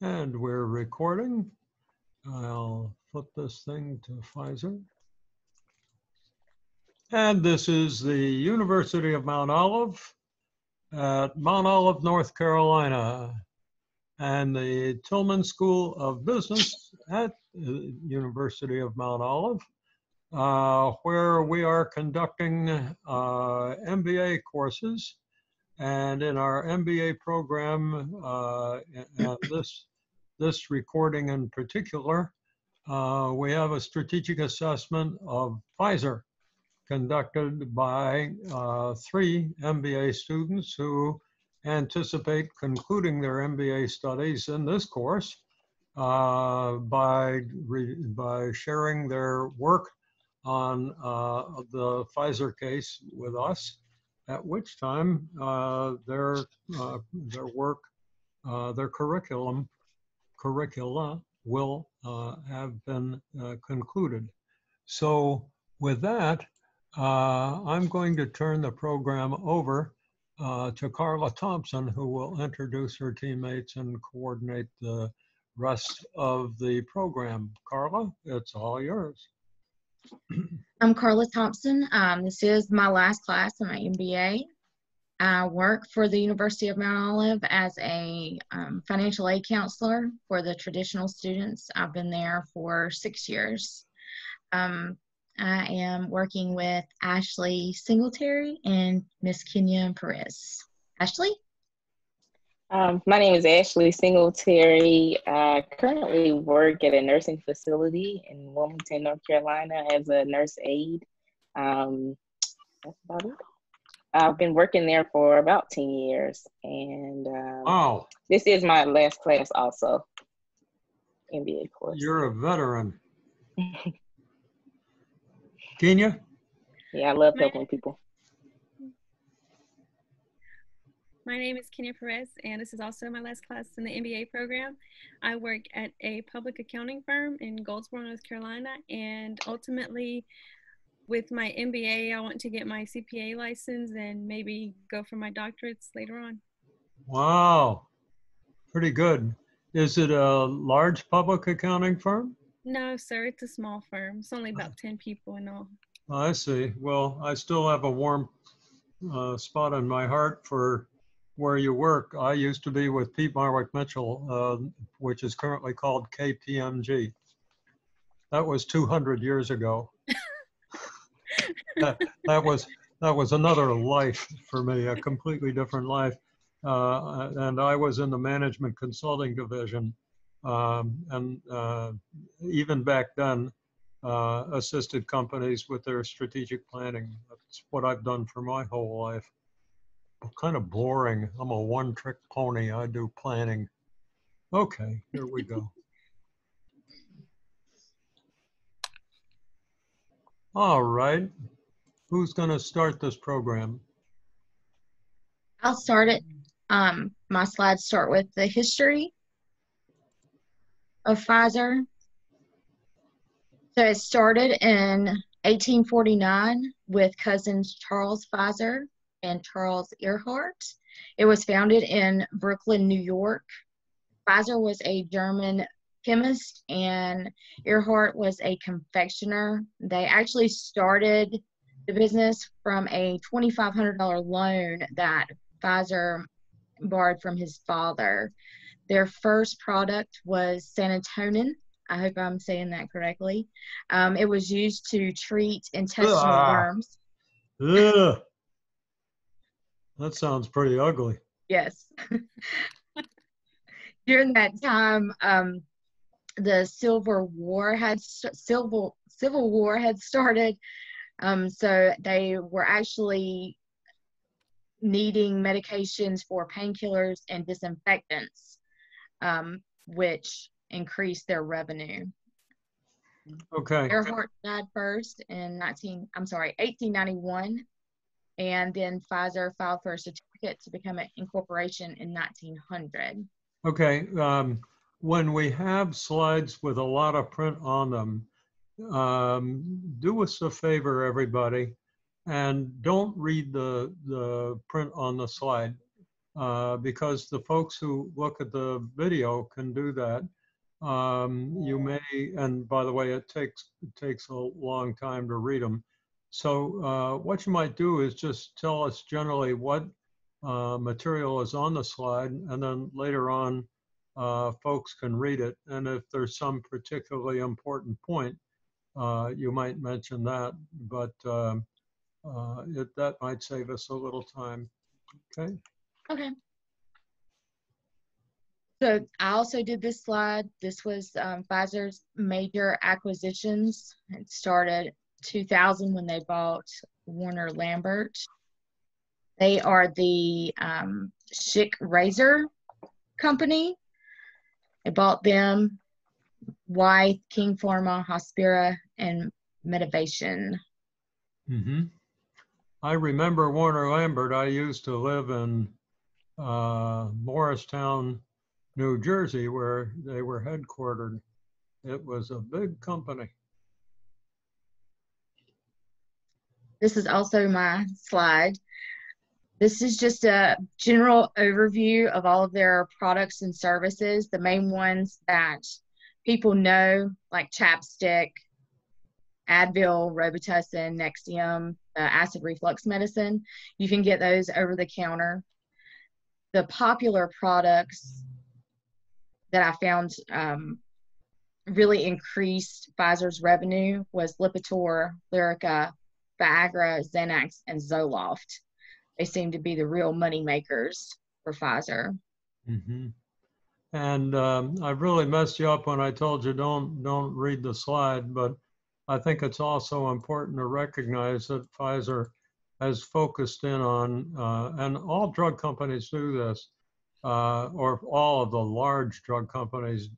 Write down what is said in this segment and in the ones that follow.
And we're recording. I'll flip this thing to Pfizer. And this is the University of Mount Olive at Mount Olive, North Carolina, and the Tillman School of Business at the University of Mount Olive, where we are conducting MBA courses. And in our MBA program, this recording in particular, we have a strategic assessment of Pfizer conducted by 3 MBA students who anticipate concluding their MBA studies in this course by sharing their work on the Pfizer case with us, at which time their work, their curricula will have been concluded. So with that, I'm going to turn the program over to Carla Thompson, who will introduce her teammates and coordinate the rest of the program. Carla, it's all yours. I'm Carla Thompson. This is my last class in my MBA. I work for the University of Mount Olive as a financial aid counselor for the traditional students. I've been there for 6 years. I am working with Ashley Singletary and Miss Kenya Perez. Ashley? My name is Ashley Singletary. I currently work at a nursing facility in Wilmington, North Carolina as a nurse aide. That's about it. I've been working there for about 10 years. And wow. This is my last class also, MBA course. You're a veteran. Kenya? Yeah, I love helping people. My name is Kenya Perez, and this is also my last class in the MBA program. I work at a public accounting firm in Goldsboro, North Carolina, and ultimately, with my MBA, I want to get my CPA license and maybe go for my doctorates later on. Wow, pretty good. Is it a large public accounting firm? No, sir, it's a small firm. It's only about 10 people in all. I see. Well, I still have a warm spot in my heart for where you work. I used to be with Pete Marwick Mitchell, which is currently called KPMG. That was 200 years ago. that was another life for me, a completely different life. And I was in the management consulting division. Even back then, assisted companies with their strategic planning. That's what I've done for my whole life. Kind of boring. I'm a one-trick pony. I do planning. Okay, here we go. All right. Who's going to start this program? I'll start it. My slides start with the history of Pfizer. So it started in 1849 with cousins Charles Pfizer and Charles Earhart. It was founded in Brooklyn, New York. Pfizer was a German chemist and Earhart was a confectioner. They actually started the business from a $2,500 loan that Pfizer borrowed from his father. Their first product was santonin. I hope I'm saying that correctly. It was used to treat intestinal worms. Ugh. That sounds pretty ugly. Yes. During that time, the Civil War had started. So they were actually needing medications for painkillers and disinfectants, which increased their revenue. Okay. Earhart died first in 1891, and then Pfizer filed for a certificate to become an incorporation in 1900. Okay. When we have slides with a lot of print on them, do us a favor, everybody, and don't read the print on the slide. because the folks who look at the video can do that. You may, and by the way, it takes a long time to read them. So what you might do is just tell us generally what material is on the slide, and then later on, folks can read it. And if there's some particularly important point, you might mention that, but that might save us a little time. Okay. Okay. So I also did this slide. This was Pfizer's major acquisitions. It started 2000 when they bought Warner Lambert. They are the Schick Razor company. They bought them, Wyeth, King Pharma, Hospira, and Medivation. Mm-hmm. I remember Warner Lambert. I used to live in Morristown, New Jersey, where they were headquartered. It was a big company. This is also my slide. This is just a general overview of all of their products and services. The main ones that people know, like Chapstick, Advil, Robitussin, Nexium, acid reflux medicine. You can get those over the counter. The popular products that I found really increased Pfizer's revenue was Lipitor, Lyrica, Viagra, Xanax, and Zoloft. They seem to be the real money makers for Pfizer. Mm-hmm. And I really messed you up when I told you don't read the slide, but I think it's also important to recognize that Pfizer has focused in on, and all drug companies do this, or all of the large drug companies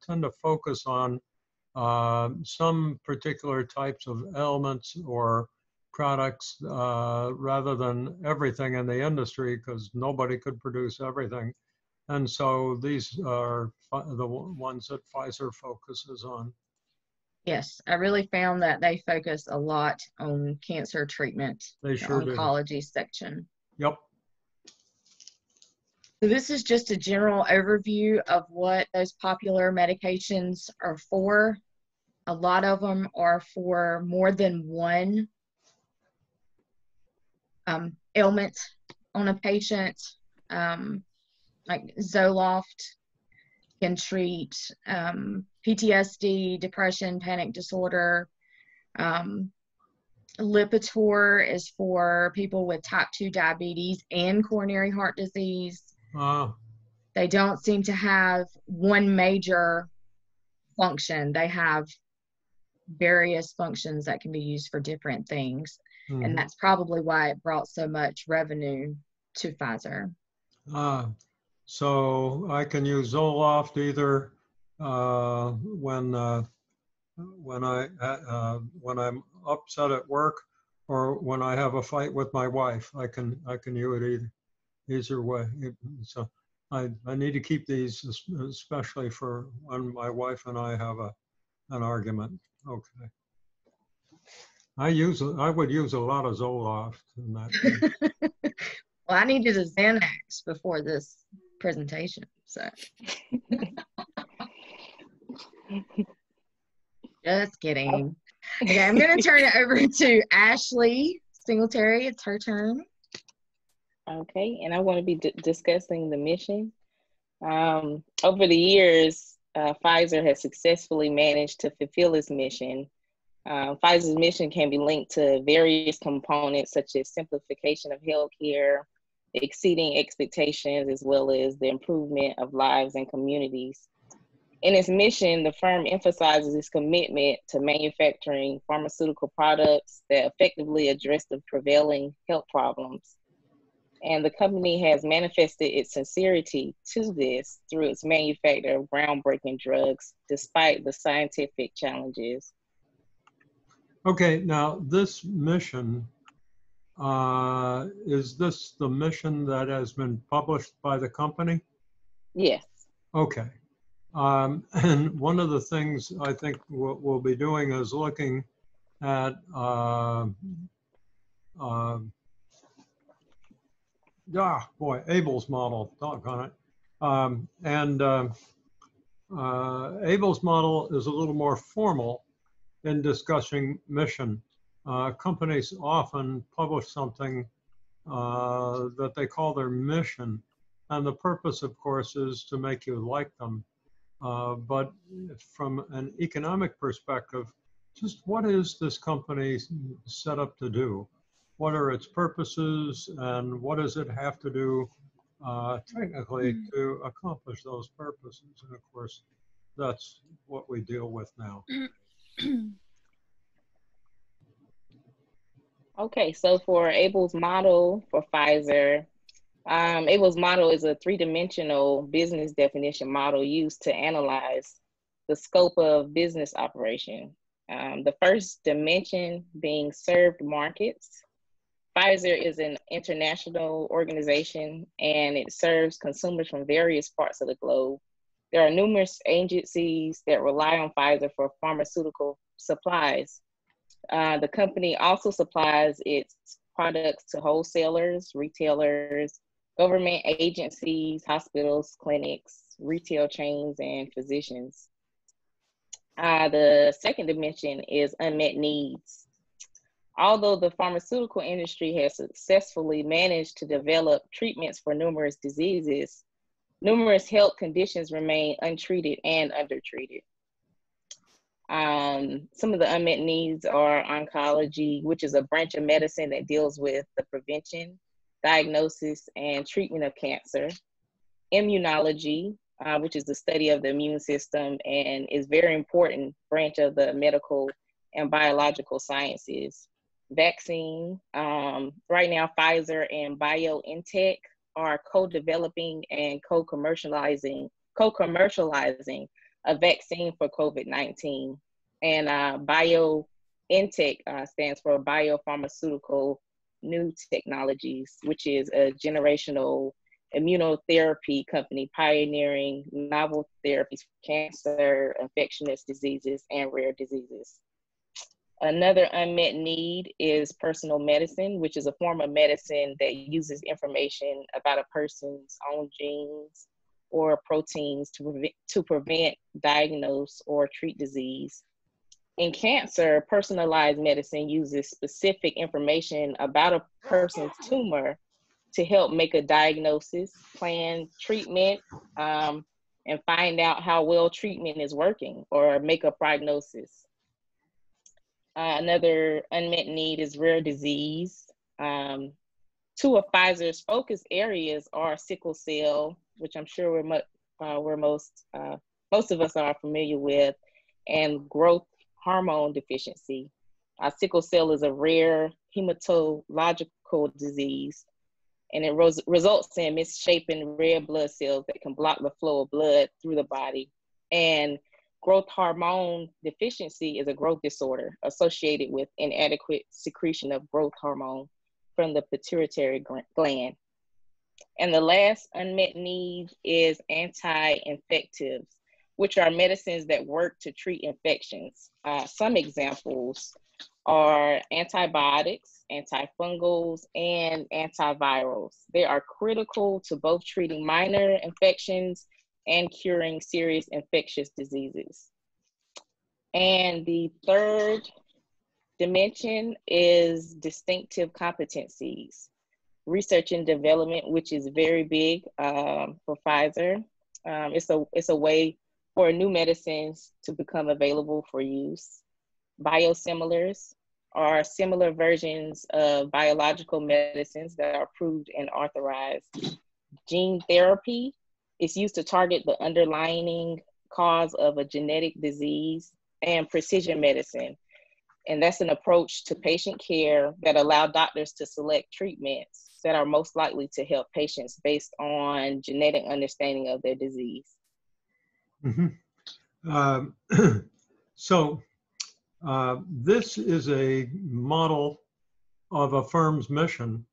tend to focus on some particular types of elements or products rather than everything in the industry, because nobody could produce everything. And so these are the ones that Pfizer focuses on. Yes, I really found that they focus a lot on cancer treatment, They sure the do. oncology section. Yep. So this is just a general overview of what those popular medications are for. A lot of them are for more than one ailment on a patient. Like Zoloft can treat PTSD, depression, panic disorder. Lipitor is for people with type 2 diabetes and coronary heart disease. They don't seem to have one major function. They have various functions that can be used for different things. Mm-hmm. And that's probably why it brought so much revenue to Pfizer. So I can use Zoloft either when I'm upset at work or when I have a fight with my wife. I can use it either way. So I need to keep these, especially for when my wife and I have an argument. Okay. I would use a lot of Zoloft in that case. Well, I needed a Xanax before this presentation, so. Just kidding. Okay, I'm going to turn it over to Ashley Singletary. It's her turn. Okay, and I want to be discussing the mission. Over the years, Pfizer has successfully managed to fulfill its mission. Pfizer's mission can be linked to various components such as simplification of healthcare, exceeding expectations, as well as the improvement of lives and communities. In its mission, the firm emphasizes its commitment to manufacturing pharmaceutical products that effectively address the prevailing health problems. And the company has manifested its sincerity to this through its manufacture of groundbreaking drugs, despite the scientific challenges. Okay, now this mission, is this the mission that has been published by the company? Yes. Okay. And one of the things I think we'll be doing is looking at Abel's model, doggone it. Abel's model is a little more formal in discussing mission. Companies often publish something that they call their mission. And the purpose, of course, is to make you like them. But from an economic perspective, just what is this company set up to do? What are its purposes and what does it have to do technically to accomplish those purposes? And of course, that's what we deal with now. Okay, so for Abel's model for Pfizer, Abel's model is a three-dimensional business definition model used to analyze the scope of business operation. The first dimension being served markets. Pfizer is an international organization and it serves consumers from various parts of the globe. There are numerous agencies that rely on Pfizer for pharmaceutical supplies. The company also supplies its products to wholesalers, retailers, government agencies, hospitals, clinics, retail chains, and physicians. The second dimension is unmet needs. Although the pharmaceutical industry has successfully managed to develop treatments for numerous diseases, numerous health conditions remain untreated and undertreated. Some of the unmet needs are oncology, which is a branch of medicine that deals with the prevention, diagnosis, and treatment of cancer. Immunology, which is the study of the immune system and is very important branch of the medical and biological sciences. Vaccine, right now Pfizer and BioNTech are co-developing and co-commercializing a vaccine for COVID-19. And BioNTech stands for Biopharmaceutical New Technologies, which is a generational immunotherapy company pioneering novel therapies for cancer, infectious diseases, and rare diseases. Another unmet need is personal medicine, which is a form of medicine that uses information about a person's own genes or proteins to prevent, diagnose, or treat disease. In cancer, personalized medicine uses specific information about a person's tumor to help make a diagnosis, plan treatment, and find out how well treatment is working or make a prognosis. Another unmet need is rare disease. Two of Pfizer's focus areas are sickle cell, which I'm sure most of us are familiar with, and growth hormone deficiency. Sickle cell is a rare hematological disease, and it results in misshapen red blood cells that can block the flow of blood through the body. And growth hormone deficiency is a growth disorder associated with inadequate secretion of growth hormone from the pituitary gland. And the last unmet need is anti-infectives, which are medicines that work to treat infections. Some examples are antibiotics, antifungals, and antivirals. They are critical to both treating minor infections and curing serious infectious diseases. And the third dimension is distinctive competencies. Research and development, which is very big for Pfizer. It's a way for new medicines to become available for use. Biosimilars are similar versions of biological medicines that are approved and authorized. Gene therapy is used to target the underlying cause of a genetic disease. And precision medicine. And that's an approach to patient care that allow doctors to select treatments that are most likely to help patients based on genetic understanding of their disease. Mm-hmm. This is a model of a firm's mission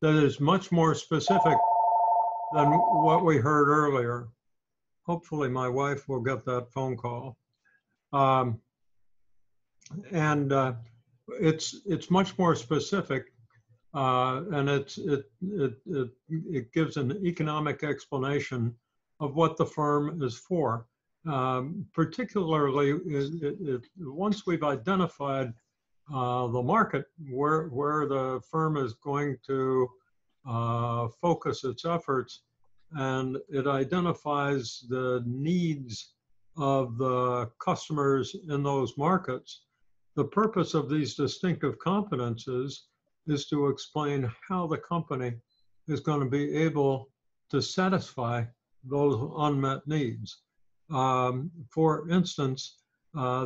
that is much more specific than what we heard earlier. Hopefully my wife will get that phone call. It's much more specific and it gives an economic explanation of what the firm is for. Particularly, once we've identified the market where the firm is going to focus its efforts, and it identifies the needs of the customers in those markets. The purpose of these distinctive competences is to explain how the company is going to be able to satisfy those unmet needs. For instance,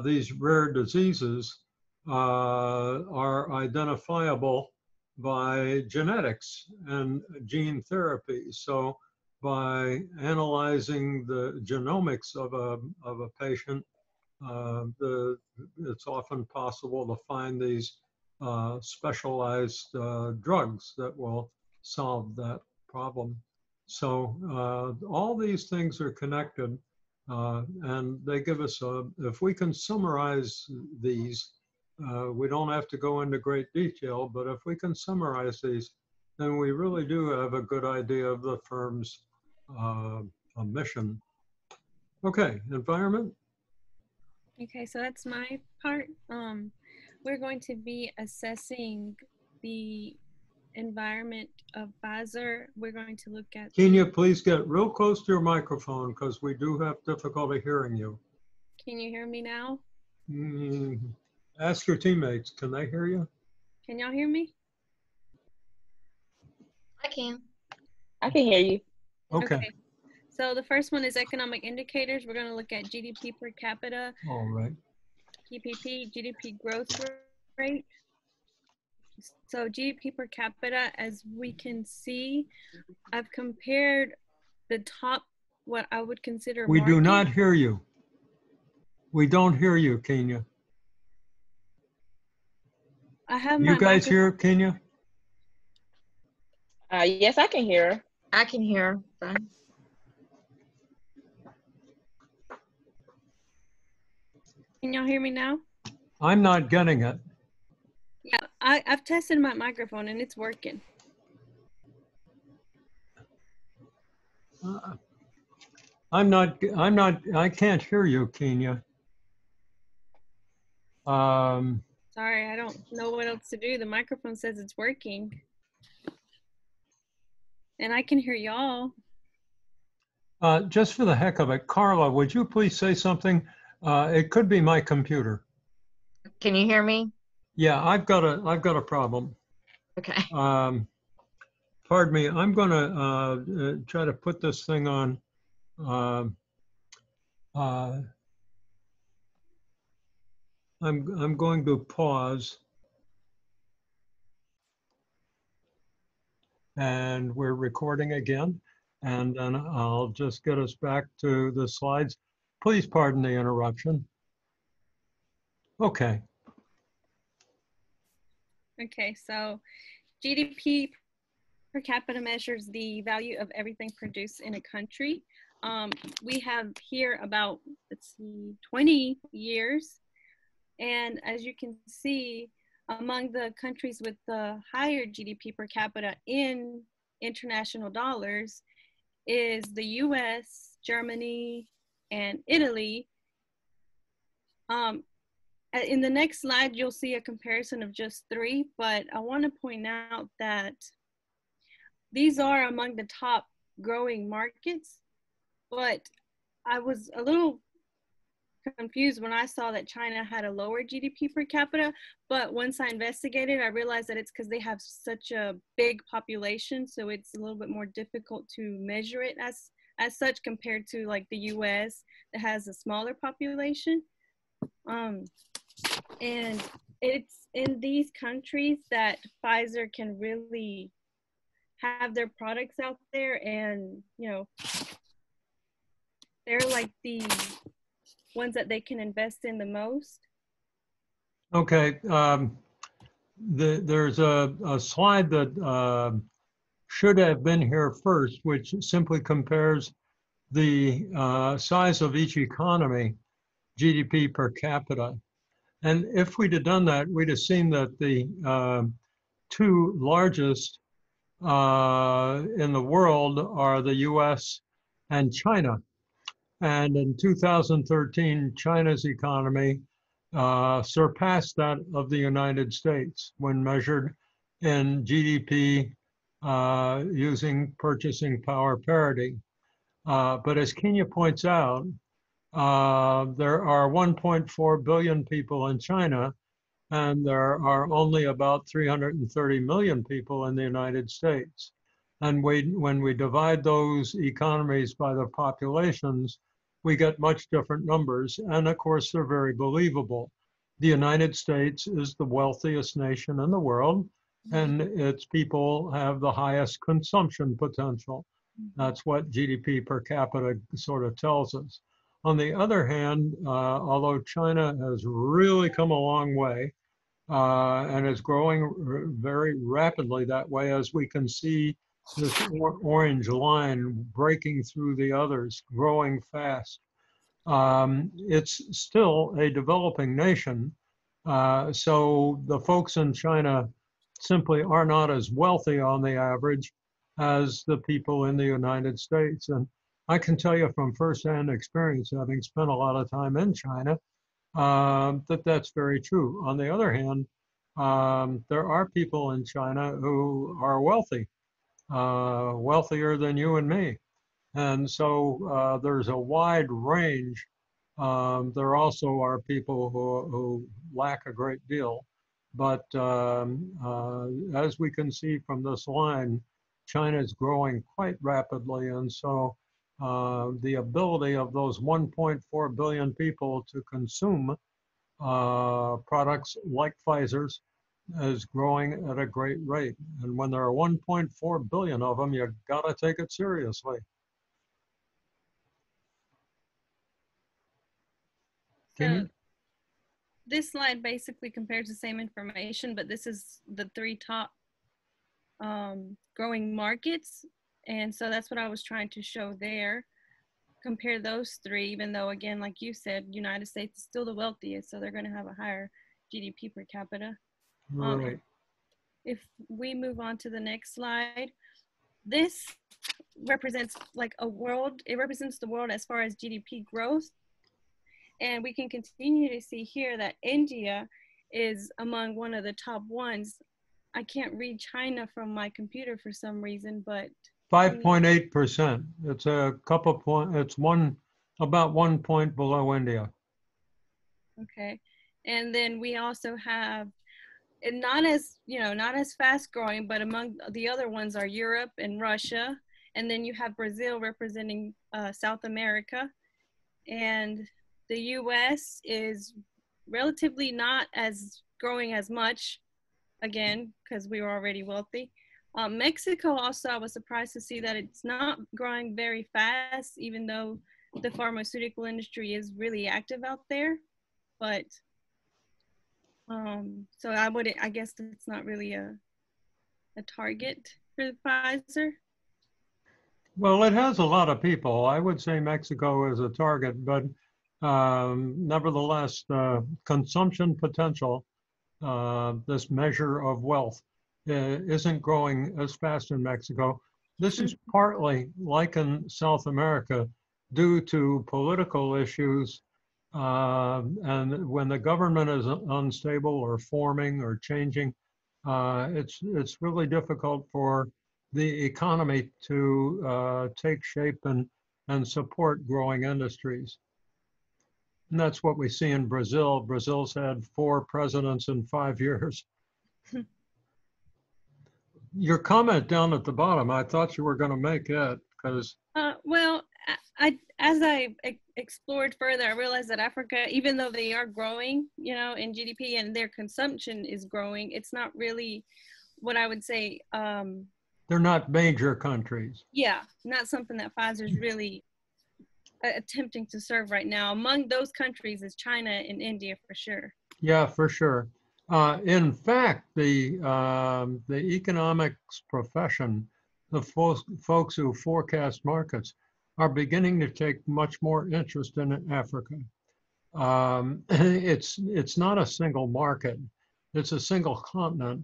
these rare diseases are identifiable by genetics and gene therapy. So by analyzing the genomics of a patient, it's often possible to find these specialized drugs that will solve that problem. So all these things are connected, and they give us if we can summarize these, we don't have to go into great detail, but if we can summarize these, then we really do have a good idea of the firm's mission. Okay, environment. Okay, so that's my part. We're going to be assessing the environment of Pfizer. We're going to look at. Can you please get real close to your microphone because we do have difficulty hearing you. Can you hear me now? Ask your teammates, can they hear you? Can y'all hear me? I can. I can hear you. Okay. So the first one is economic indicators. We're going to look at GDP per capita, All right. PPP, GDP growth rate. So GDP per capita, as we can see, I've compared the top, what I would consider We do market. not hear you. We don't hear you, Kenya. I have You my guys microphone. hear Kenya? Yes, I can hear her. I can hear. Fine. Can y'all hear me now? I'm not getting it. Yeah, I've tested my microphone and it's working. I can't hear you, Kenya. Sorry, I don't know what else to do. The microphone says it's working. And I can hear y'all. Just for the heck of it, Carla, would you please say something? It could be my computer. Can you hear me? Yeah, I've got a problem. Okay. Pardon me. I'm going to try to put this thing on. I'm going to pause. And we're recording again. And then I'll just get us back to the slides. Please pardon the interruption. Okay. Okay, so GDP per capita measures the value of everything produced in a country. We have here about, let's see, 20 years. And as you can see, among the countries with the higher GDP per capita in international dollars is the US, Germany, and Italy. In the next slide, you'll see a comparison of just 3, but I want to point out that these are among the top growing markets, but I was a little confused when I saw that China had a lower GDP per capita, but once I investigated, I realized that it's because they have such a big population, so it's a little bit more difficult to measure it as such compared to like the US that has a smaller population. And it's in these countries that Pfizer can really have their products out there, and you know, they're like the ones that they can invest in the most. Okay. There's a slide that should have been here first, which simply compares the size of each economy, GDP per capita. And if we'd have done that, we'd have seen that the two largest in the world are the US and China. And in 2013, China's economy surpassed that of the United States when measured in GDP using purchasing power parity. But as Kenya points out, there are 1.4 billion people in China, and there are only about 330 million people in the United States. And when we divide those economies by the populations, we get much different numbers. And of course, they're very believable. The United States is the wealthiest nation in the world, and its people have the highest consumption potential. That's what GDP per capita sort of tells us. On the other hand, although China has really come a long way, and is growing very rapidly that way, as we can see this orange line breaking through the others, growing fast. It's still a developing nation, so the folks in China simply are not as wealthy on the average as the people in the United States. And I can tell you from firsthand experience, having spent a lot of time in China, that that's very true. On the other hand, there are people in China who are wealthy, wealthier than you and me. And so there's a wide range. There also are people who lack a great deal. But as we can see from this line, China is growing quite rapidly. And so the ability of those 1.4 billion people to consume products like Pfizer's is growing at a great rate. And when there are 1.4 billion of them, you gotta take it seriously. So this slide basically compares the same information, but this is the three top growing markets. And so that's what I was trying to show there. Compare those three, even though, again, like you said, United States is still the wealthiest, so they're going to have a higher GDP per capita. Right. If we move on to the next slide, this represents like a world, it represents the world as far as GDP growth. And we can continue to see here that India is among one of the top ones. I can't read China from my computer for some reason, but 5.8%. It's a couple point. It's about 1 point below India. Okay, and then we also have, and not as not as fast growing, but among the other ones are Europe and Russia, and then you have Brazil representing South America, and the U.S. is relatively not as growing as much, again, because we were already wealthy. Mexico also, I was surprised to see that it's not growing very fast, even though the pharmaceutical industry is really active out there. But so I guess it's not really a target for Pfizer. Well, it has a lot of people. I would say Mexico is a target, but nevertheless, the consumption potential, this measure of wealth, isn't growing as fast in Mexico. This is partly, like in South America, due to political issues. And when the government is unstable or forming or changing, it's really difficult for the economy to take shape and support growing industries. And that's what we see in Brazil. Brazil's had 4 presidents in 5 years. Your comment down at the bottom, I thought you were going to make it because. Well, as I explored further, I realized that Africa, even though they are growing, in GDP and their consumption is growing, it's not really what I would say. They're not major countries. Yeah, not something that Pfizer's really attempting to serve right now. Among those countries is China and India for sure. Yeah, for sure. In fact, the economics profession, the folks who forecast markets, are beginning to take much more interest in Africa. It's not a single market; it's a single continent,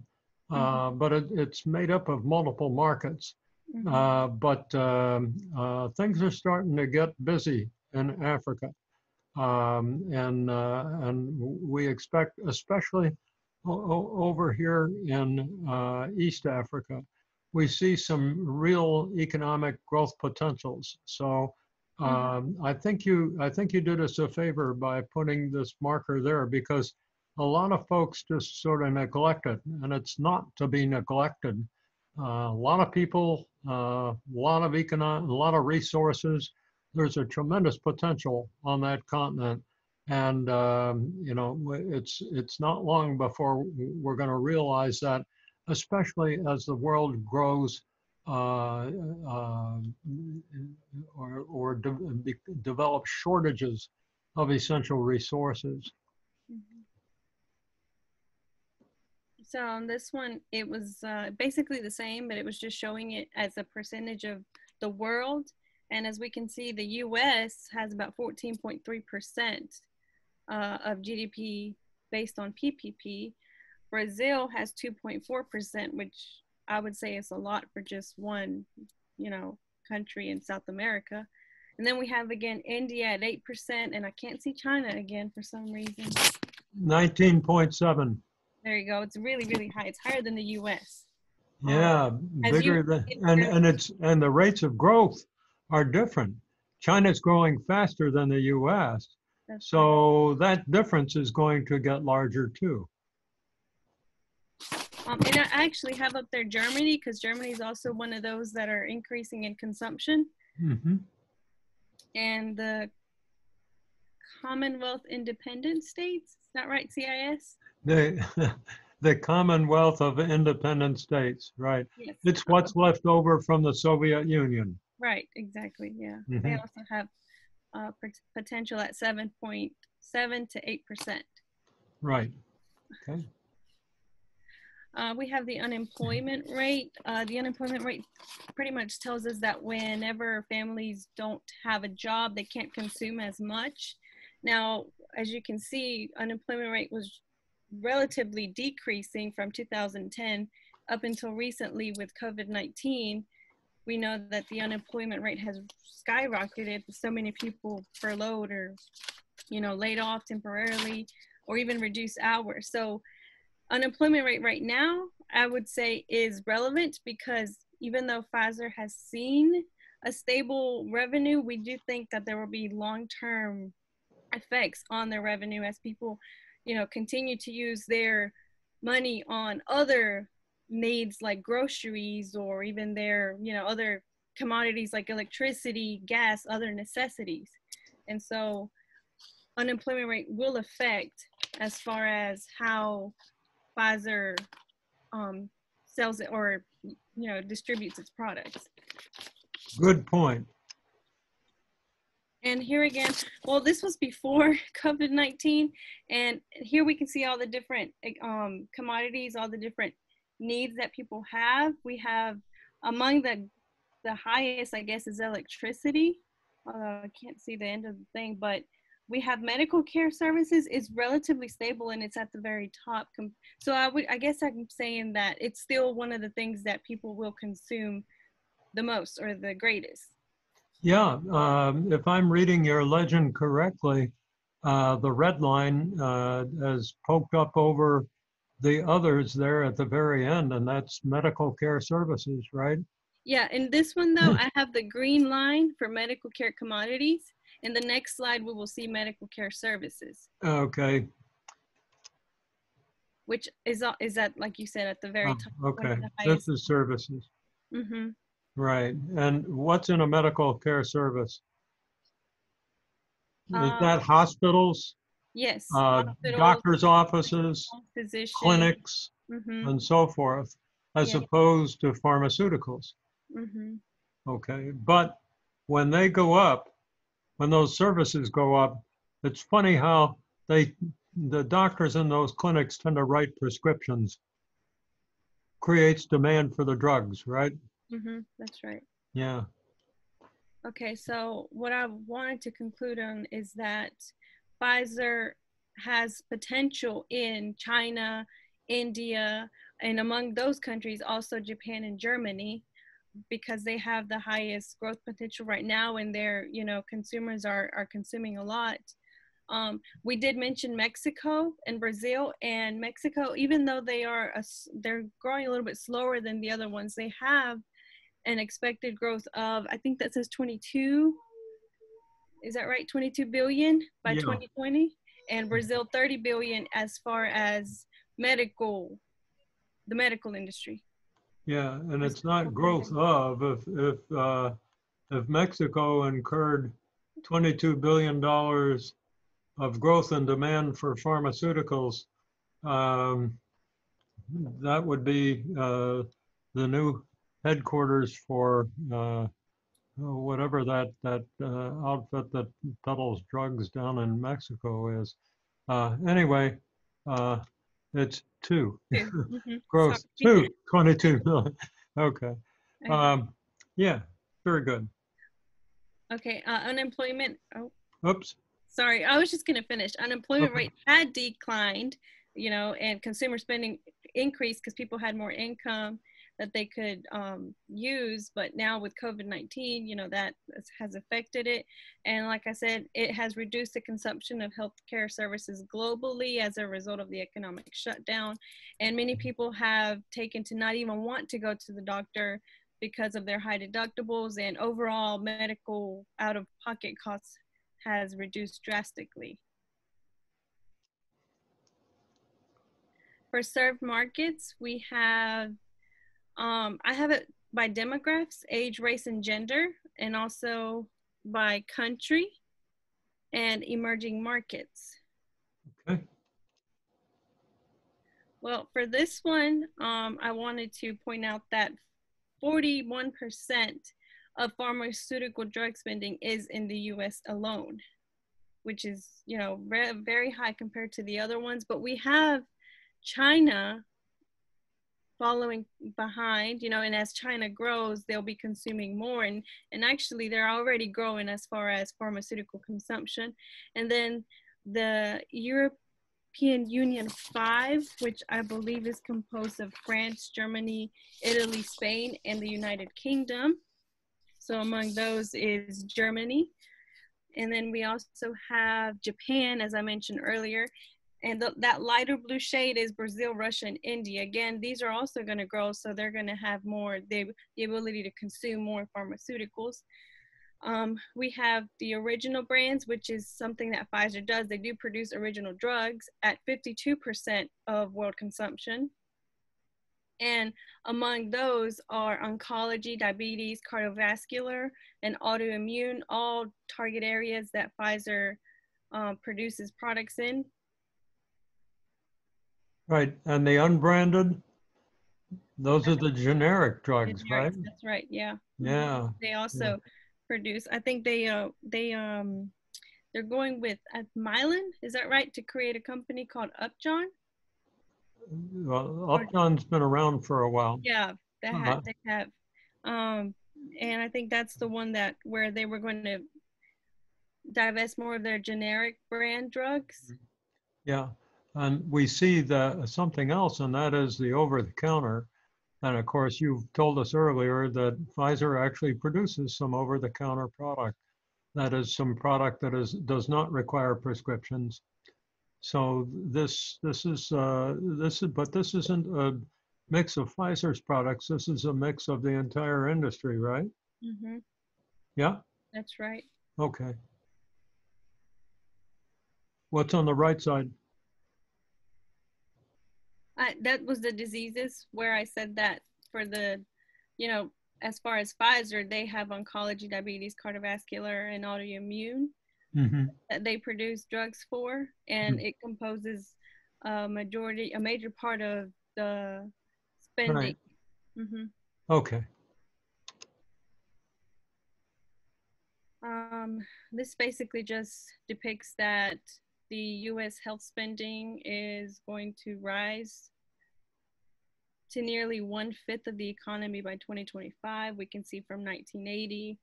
but it's made up of multiple markets. But things are starting to get busy in Africa. And we expect, especially over here in East Africa, we see some real economic growth potentials. So I think you did us a favor by putting this marker there, because a lot of folks just sort of neglect it, and it's not to be neglected. A lot of people, a lot of resources. There's a tremendous potential on that continent, and you know, it's not long before we're going to realize that, especially as the world grows or develop shortages of essential resources. So on this one, it was basically the same, but it was just showing it as a percentage of the world. And as we can see, the US has about 14.3% of GDP based on PPP. Brazil has 2.4%, which I would say is a lot for just one, you know, country in South America. And then we have again India at 8%, and I can't see China again for some reason. 19.7. There you go. It's really, really high. It's higher than the US. Yeah, bigger than, and the rates of growth are different. China's growing faster than the US. So that difference is going to get larger too. And I actually have up there Germany, because Germany is also one of those that are increasing in consumption. And the Commonwealth Independent States, is that right, CIS? The Commonwealth of Independent States, right? Yes. It's what's left over from the Soviet Union. Right, exactly, yeah. They also have potential at 7.7 to 8%. Right, okay. We have the unemployment rate. The unemployment rate pretty much tells us that whenever families don't have a job, they can't consume as much. Now, as you can see, unemployment rate was relatively decreasing from 2010 up until recently with COVID-19. We know that the unemployment rate has skyrocketed with so many people furloughed or, you know, laid off temporarily or even reduced hours. So unemployment rate right now, I would say, is relevant, because even though Pfizer has seen a stable revenue, we do think that there will be long-term effects on their revenue as people, you know, continue to use their money on other needs like groceries, or even their, you know, other commodities like electricity, gas, other necessities. And so unemployment rate will affect as far as how Pfizer sells it or, you know, distributes its products. Good point. And here again, well, this was before COVID-19, and here we can see all the different commodities, all the different needs that people have. We have among the highest, I guess, is electricity. I can't see the end of the thing, but we have medical care services is relatively stable, and it's at the very top. So I guess I'm saying that it's still one of the things that people will consume the most or the greatest. Yeah, if I'm reading your legend correctly, the red line is poked up over the others there at the very end, and that's medical care services, right? Yeah, in this one though, I have the green line for medical care commodities. In the next slide, we will see medical care services. Okay. Which is that, like you said, at the very top. Okay, this is services. Mm-hmm. Right, and what's in a medical care service? Is that hospitals? Yes. Doctors' offices, physicians, clinics, and so forth, as opposed to pharmaceuticals. Okay, but when they go up, when those services go up, it's funny how the doctors in those clinics tend to write prescriptions. Creates demand for the drugs, right? That's right. Yeah. Okay, so what I wanted to conclude on is that Pfizer has potential in China, India, And among those countries, also Japan and Germany, because they have the highest growth potential right now, and their, you know, consumers are consuming a lot. We did mention Mexico and Brazil, and Mexico, even though they're growing a little bit slower than the other ones, they have an expected growth of, I think that says 22, is that right? 22 billion by Yeah. 2020, and Brazil 30 billion as far as the medical industry. Yeah, and it's not growth of, if Mexico incurred $22 billion of growth and demand for pharmaceuticals, um, that would be the new headquarters for whatever that outfit that peddles drugs down in Mexico is. Anyway, it's two. Growth, Sorry. 22 million. Okay. Yeah, very good. Okay, unemployment. Oh, Oops. sorry, I was just gonna finish. Unemployment Okay. rate had declined, you know, and consumer spending increased because people had more income that they could use. But now with COVID-19, you know, that has affected it. And like I said, it has reduced the consumption of healthcare services globally as a result of the economic shutdown. And many people have taken to not even want to go to the doctor because of their high deductibles, and overall medical out-of-pocket costs has reduced drastically. For served markets, we have, I have it by demographics, age, race, and gender, and also by country and emerging markets. Okay. Well, for this one, I wanted to point out that 41% of pharmaceutical drug spending is in the US alone, which is, you know, very, very high compared to the other ones. But we have China following behind, you know, and as China grows, they'll be consuming more. And actually, they're already growing as far as pharmaceutical consumption. And then the European Union 5, which I believe is composed of France, Germany, Italy, Spain, and the United Kingdom. So among those is Germany. And then we also have Japan, as I mentioned earlier. And that lighter blue shade is Brazil, Russia, and India. Again, these are also going to grow, so they're going to have more, the ability to consume more pharmaceuticals. We have the original brands, which is something that Pfizer does. They do produce original drugs at 52% of world consumption. And among those are oncology, diabetes, cardiovascular, and autoimmune, all target areas that Pfizer produces products in. Right, and the unbranded, those are the generic drugs, right? That's right, yeah. Yeah. They also produce, I think they're going with Mylan, is that right, to create a company called Upjohn? Well, Upjohn's been around for a while. Yeah, they have. And I think that's the one where they were going to divest more of their generic brand drugs. Yeah, and we see something else, and that is the over-the-counter. And of course, you've told us earlier that Pfizer actually produces some over-the-counter product. That is some product that does not require prescriptions. So this isn't a mix of Pfizer's products. This is a mix of the entire industry, right? Mm-hmm. Yeah. That's right. Okay. What's on the right side? That was the diseases where I said that for the, you know, as far as Pfizer, they have oncology, diabetes, cardiovascular, and autoimmune that they produce drugs for, and it composes a major part of the spending. Right. Mm-hmm. Okay. This basically just depicts that the U.S. health spending is going to rise to nearly 1/5 of the economy by 2025. We can see from 1980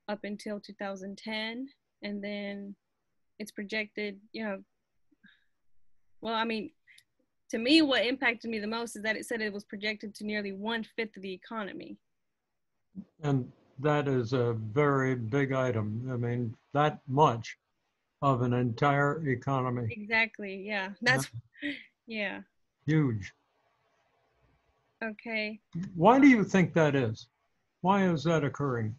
up until 2010. And then it's projected, you know, well, I mean, to me, what impacted me the most is that it said it was projected to nearly 1/5 of the economy. And that is a very big item. I mean, that much of an entire economy. Exactly. Yeah. That's, yeah. Huge. Okay. Why do you think that is? Why is that occurring?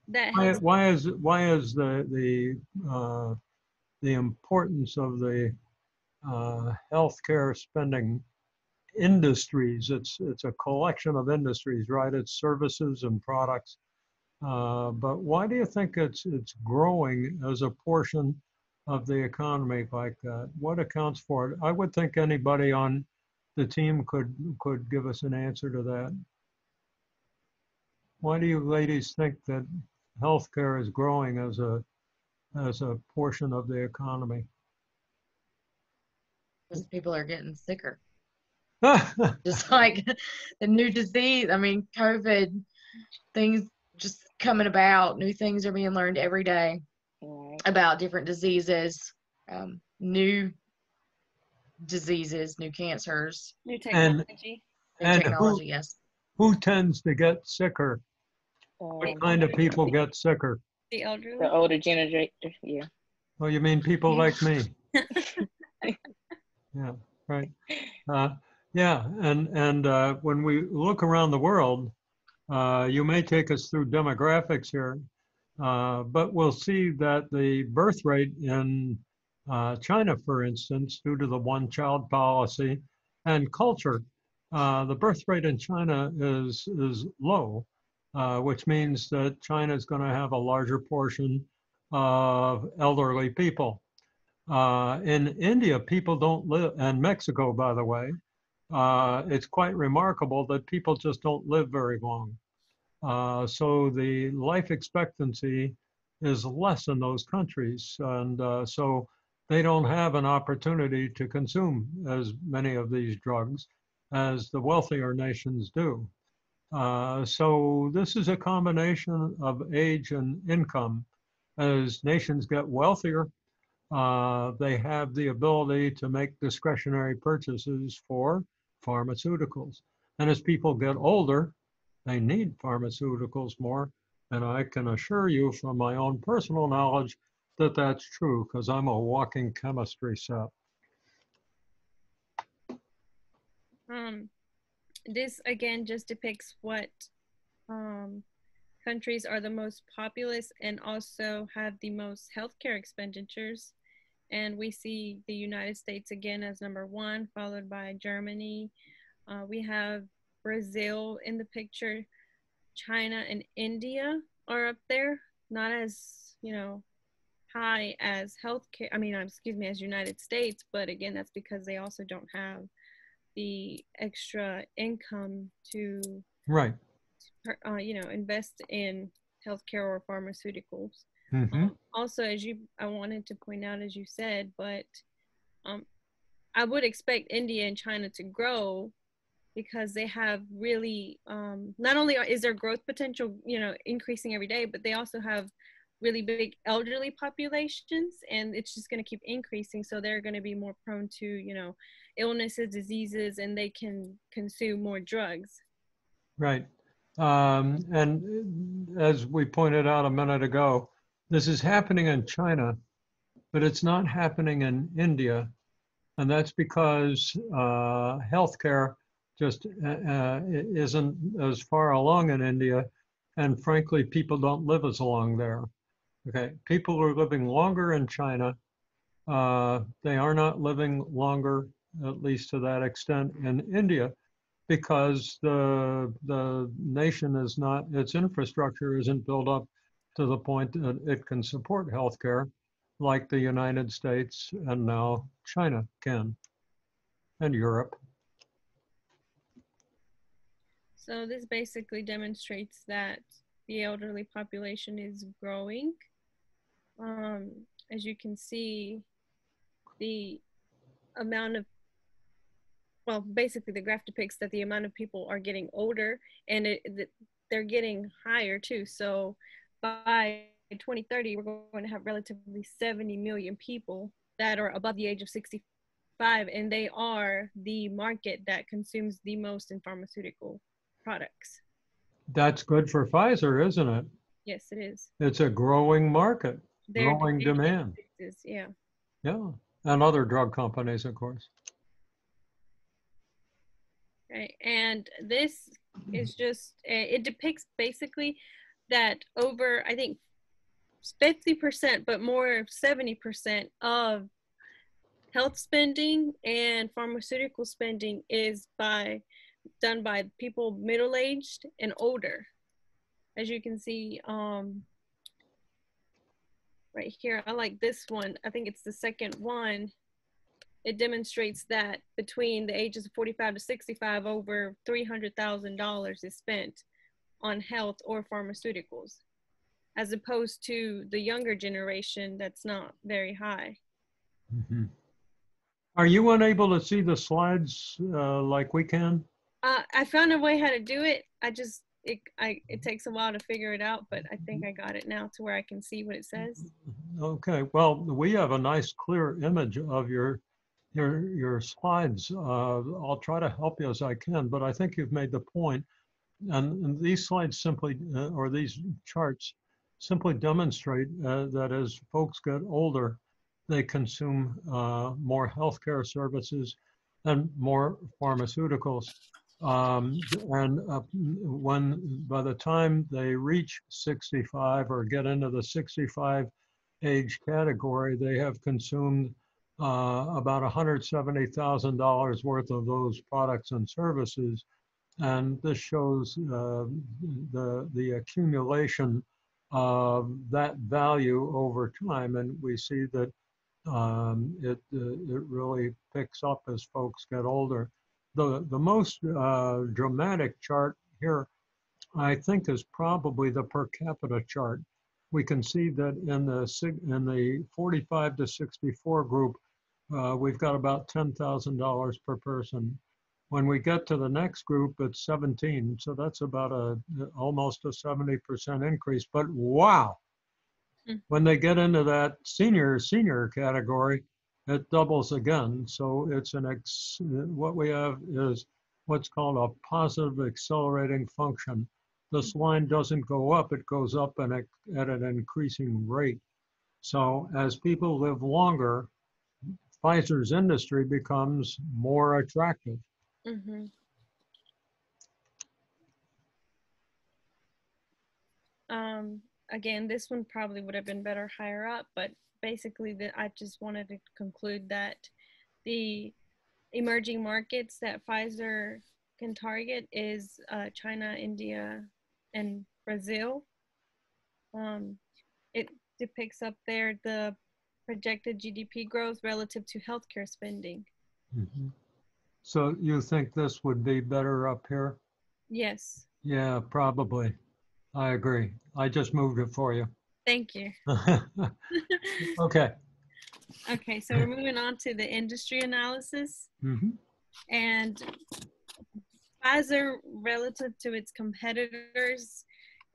That Why, has, why is the importance of the healthcare spending industries? It's a collection of industries, right? It's services and products. But why do you think it's growing as a portion of the economy like that? What accounts for it? I would think anybody on the team could give us an answer to that. Why do you ladies think that healthcare is growing as a portion of the economy? Because people are getting sicker. Just like the new disease. I mean, COVID, things just coming about. New things are being learned every day about different diseases, new diseases, new cancers, new And technology. new and technology. Yes. who tends to get sicker? What kind of people get sicker? The elderly. The older generation, yeah. Oh, you mean people like me? Yeah, right. Yeah, and when we look around the world, you may take us through demographics here, but we'll see that the birth rate in China, for instance, due to the one-child policy and culture, the birth rate in China is low, which means that China is going to have a larger portion of elderly people. In India, people don't live, and Mexico, by the way, it's quite remarkable that people just don't live very long. So the life expectancy is less in those countries. And so they don't have an opportunity to consume as many of these drugs as the wealthier nations do. So this is a combination of age and income. As nations get wealthier, they have the ability to make discretionary purchases for pharmaceuticals. And as people get older, they need pharmaceuticals more. And I can assure you from my own personal knowledge that that's true because I'm a walking chemistry set. This again just depicts what countries are the most populous and also have the most healthcare expenditures. And we see the United States again as number 1, followed by Germany. We have Brazil in the picture. China and India are up there, not as, high as healthcare, as United States, but again, that's because they also don't have the extra income to, Right. invest in healthcare or pharmaceuticals. Mm-hmm. Also, I wanted to point out, as you said, but I would expect India and China to grow because they have really, not only is their growth potential, increasing every day, but they also have really big elderly populations, and it's just going to keep increasing. So they're going to be more prone to, illnesses, diseases, and they can consume more drugs. Right. And as we pointed out a minute ago, this is happening in China, but it's not happening in India. And that's because healthcare just isn't as far along in India. And frankly, people don't live as long there. Okay, people are living longer in China. They are not living longer, at least to that extent, in India, because the nation is not, its infrastructure isn't built up to the point that it can support healthcare like the United States and now China can, and Europe. So this basically demonstrates that the elderly population is growing. As you can see, the amount of, basically the graph depicts that the amount of people are getting older, and they're getting higher too. So by 2030, we're going to have relatively 70 million people that are above the age of 65. and they are the market that consumes the most in pharmaceutical products. That's good for Pfizer, isn't it? Yes, it is. It's a growing market, Their growing demand. yeah. Yeah, and other drug companies, of course. Right. And this is just, it depicts basically that over, I think, 50%, but more 70% of health spending and pharmaceutical spending is done by people middle-aged and older. As you can see right here, I like this one. I think it's the second one. It demonstrates that between the ages of 45 to 65, over $300,000 is spent on health or pharmaceuticals, as opposed to the younger generation that's not very high. Mm-hmm. Are you unable to see the slides like we can? I found a way how to do it. It takes a while to figure it out, but I think I got it now to where I can see what it says. Okay, well, we have a nice clear image of your slides. I'll try to help you as I can, but I think you've made the point. And these slides simply, or these charts, simply demonstrate that as folks get older, they consume more healthcare services and more pharmaceuticals. And when by the time they reach 65 or get into the 65 age category, they have consumed about $170,000 worth of those products and services. And this shows the accumulation of that value over time. And we see that it really picks up as folks get older. The most dramatic chart here, I think, is probably the per capita chart. We can see that in the 45 to 64 group, we've got about $10,000 per person. When we get to the next group, it's 17. So that's about almost a 70% increase. But wow, when they get into that senior category, it doubles again. So it's what we have is what's called a positive accelerating function. This line doesn't go up, it goes up at an increasing rate. So as people live longer, Pfizer's industry becomes more attractive. Mm-hmm. Again, this one probably would have been better higher up, but basically I just wanted to conclude that the emerging markets that Pfizer can target is China, India, and Brazil. It depicts up there the projected GDP growth relative to healthcare spending. Mm-hmm. So you think this would be better up here? Yes. Yeah, probably. I agree. I just moved it for you. Thank you. Okay. Okay, so we're moving on to the industry analysis. Mm-hmm. And Pfizer, relative to its competitors,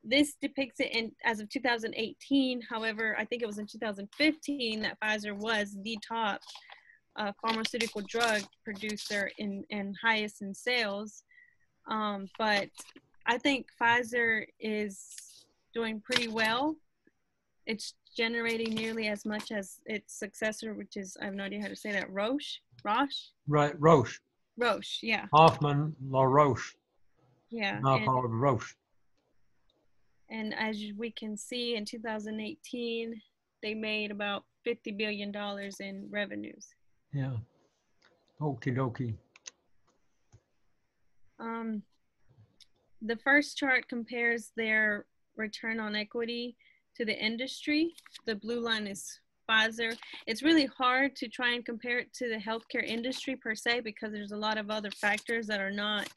this depicts it as of 2018. However, I think it was in 2015 that Pfizer was the top pharmaceutical drug producer and highest in sales. But I think Pfizer is doing pretty well. It's generating nearly as much as its successor, which is, I have no idea how to say that, Roche? Right, Roche. Roche, yeah. Hoffman La Roche. Yeah. Now called Roche. And as we can see, in 2018, they made about $50 billion in revenues. Yeah. Okie dokie. The first chart compares their return on equity to the industry. The blue line is Pfizer. It's really hard to try and compare it to the healthcare industry per se, because there's a lot of other factors that are not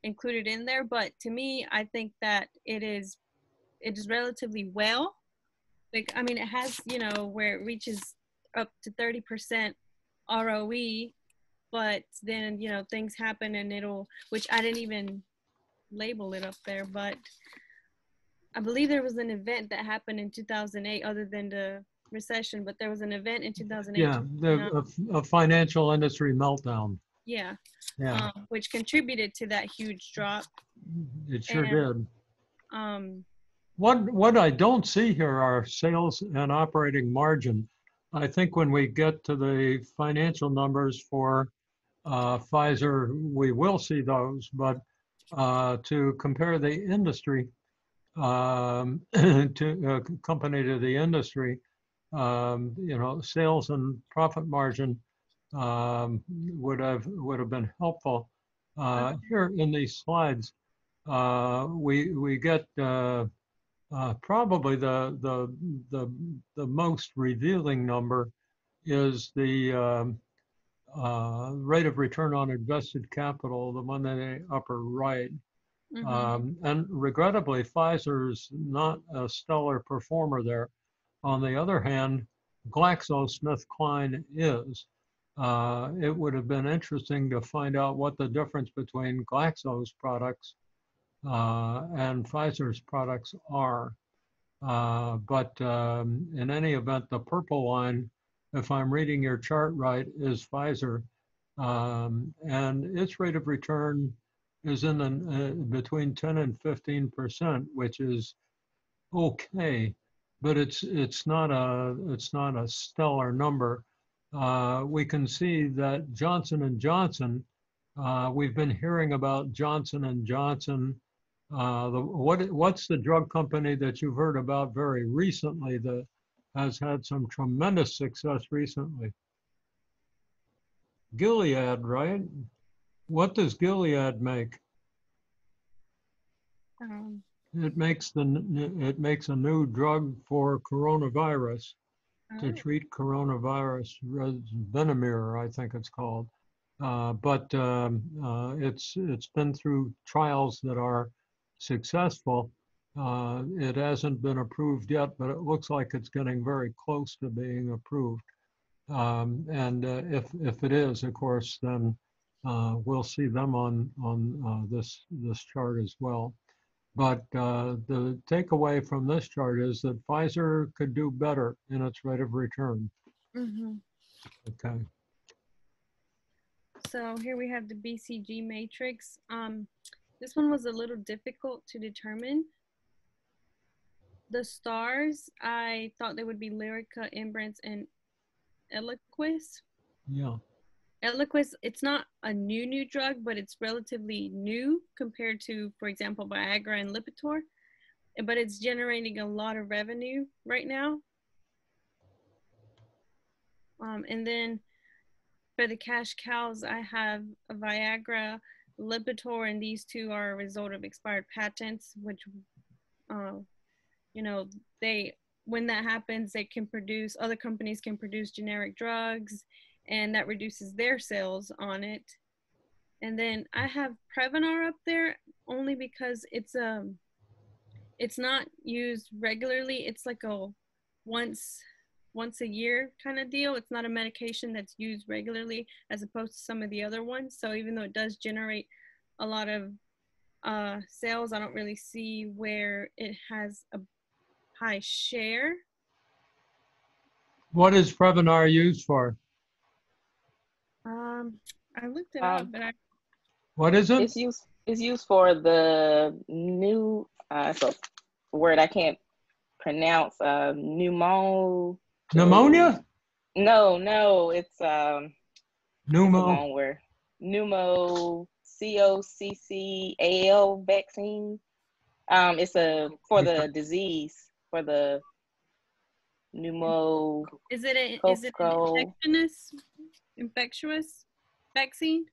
included in there. But to me, I think that it is relatively well. Like, I mean, it has, where it reaches up to 30% ROE, but then, things happen and which I didn't even label it up there, but I believe there was an event that happened in 2008 other than the recession, but there was an event in 2008. Yeah, a financial industry meltdown. Yeah. Yeah, Which contributed to that huge drop. it sure And, did. Um, What I don't see here are sales and operating margin. I think when we get to the financial numbers for Pfizer, we will see those, but to compare the industry to company to the industry, you know, sales and profit margin would have been helpful. Here in these slides, we get probably the most revealing number is the rate of return on invested capital, the one in the upper right. And regrettably, Pfizer's not a stellar performer there. On the other hand, GlaxoSmithKline is. It would have been interesting to find out what the difference between Glaxo's products and Pfizer's products are. But in any event, the purple line, if I'm reading your chart right, is Pfizer. And its rate of return is in the, between 10 and 15%, which is okay, but it's not a stellar number. We can see that Johnson & Johnson, we've been hearing about Johnson & Johnson. What's the drug company that you've heard about very recently that has had some tremendous success recently? Gilead, right? What does Gilead make? It makes a new drug for coronavirus to treat coronavirus, Venomir, I think it's called. But it's been through trials that are successful. It hasn't been approved yet, but it looks like it's getting very close to being approved. And if it is, of course, then we'll see them on this chart as well. But the takeaway from this chart is that Pfizer could do better in its rate of return. Okay. So here we have the BCG matrix. This one was a little difficult to determine. The stars, I thought they would be Lyrica, Ibrance, and Eliquis. Yeah. Eliquis, it's not a new drug, but it's relatively new compared to, for example, Viagra and Lipitor. But it's generating a lot of revenue right now. And then for the cash cows, I have a Viagra, Lipitor, and these two are a result of expired patents, which, you know, when that happens, they can produce, other companies can produce generic drugs, and that reduces their sales on it. And then I have Prevnar up there only because it's not used regularly. It's like a once a year kind of deal. It's not a medication that's used regularly as opposed to some of the other ones. So even though it does generate a lot of sales, I don't really see where it has a high share. What is Prevnar used for? I looked it up, but what is it? It's used for the new so word I can't pronounce. Pneumonia? No, it's a long word. Pneumococcal vaccine. It's for the disease, for the pneumo. Is it an infectious vaccine?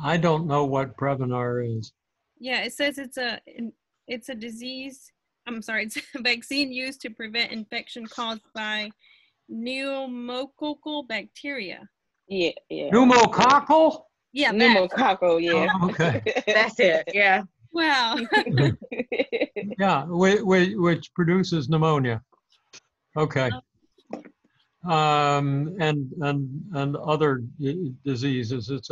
I don't know what Prevnar is. Yeah, it says it's a disease. I'm sorry, it's a vaccine used to prevent infection caused by pneumococcal bacteria. Yeah. Pneumococcal? Yeah, pneumococcal. Yeah. Oh, okay. That's it. Yeah. Wow. Yeah, which produces pneumonia. Okay. And other diseases. It's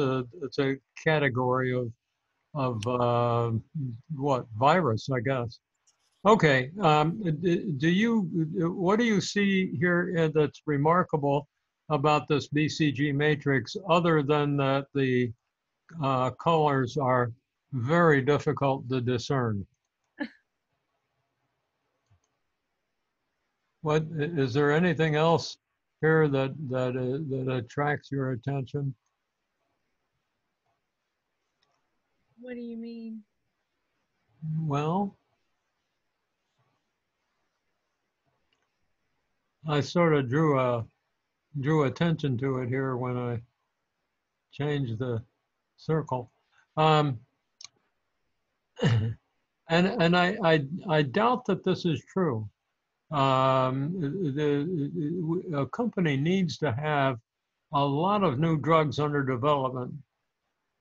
a category of what, virus, I guess. Okay, what do you see here that's remarkable about this BCG matrix, other than that the colors are very difficult to discern? What, is there anything else here that attracts your attention? What do you mean? Well, I sort of drew attention to it here when I changed the circle. And I doubt that this is true. A company needs to have a lot of new drugs under development,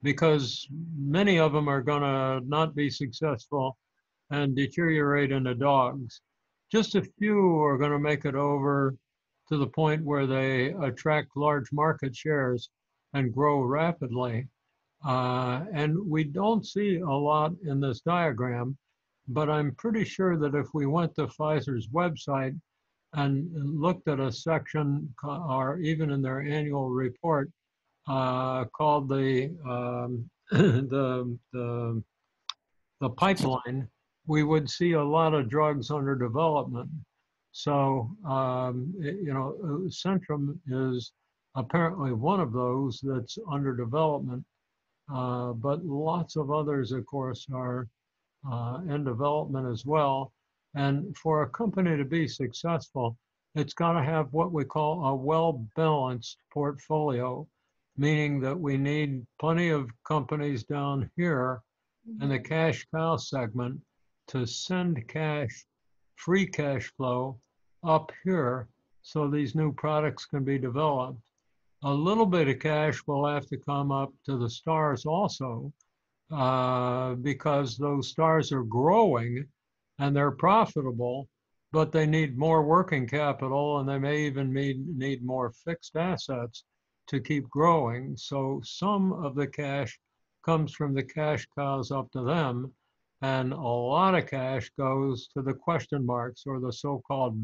because many of them are going to not be successful and deteriorate into dogs. Just a few are going to make it over to the point where they attract large market shares and grow rapidly. And we don't see a lot in this diagram, but I'm pretty sure that if we went to Pfizer's website and looked at a section, or even in their annual report, called the pipeline, we would see a lot of drugs under development. So, Centrum is apparently one of those that's under development, but lots of others, of course, are in development as well. And for a company to be successful, it's got to have what we call a well-balanced portfolio, meaning that we need plenty of companies down here in the cash cow segment to send cash, free cash flow up here so these new products can be developed. A little bit of cash will have to come up to the stars also, because those stars are growing and they're profitable, but they need more working capital, and they may even need more fixed assets to keep growing. So some of the cash comes from the cash cows up to them, and a lot of cash goes to the question marks, or the so-called,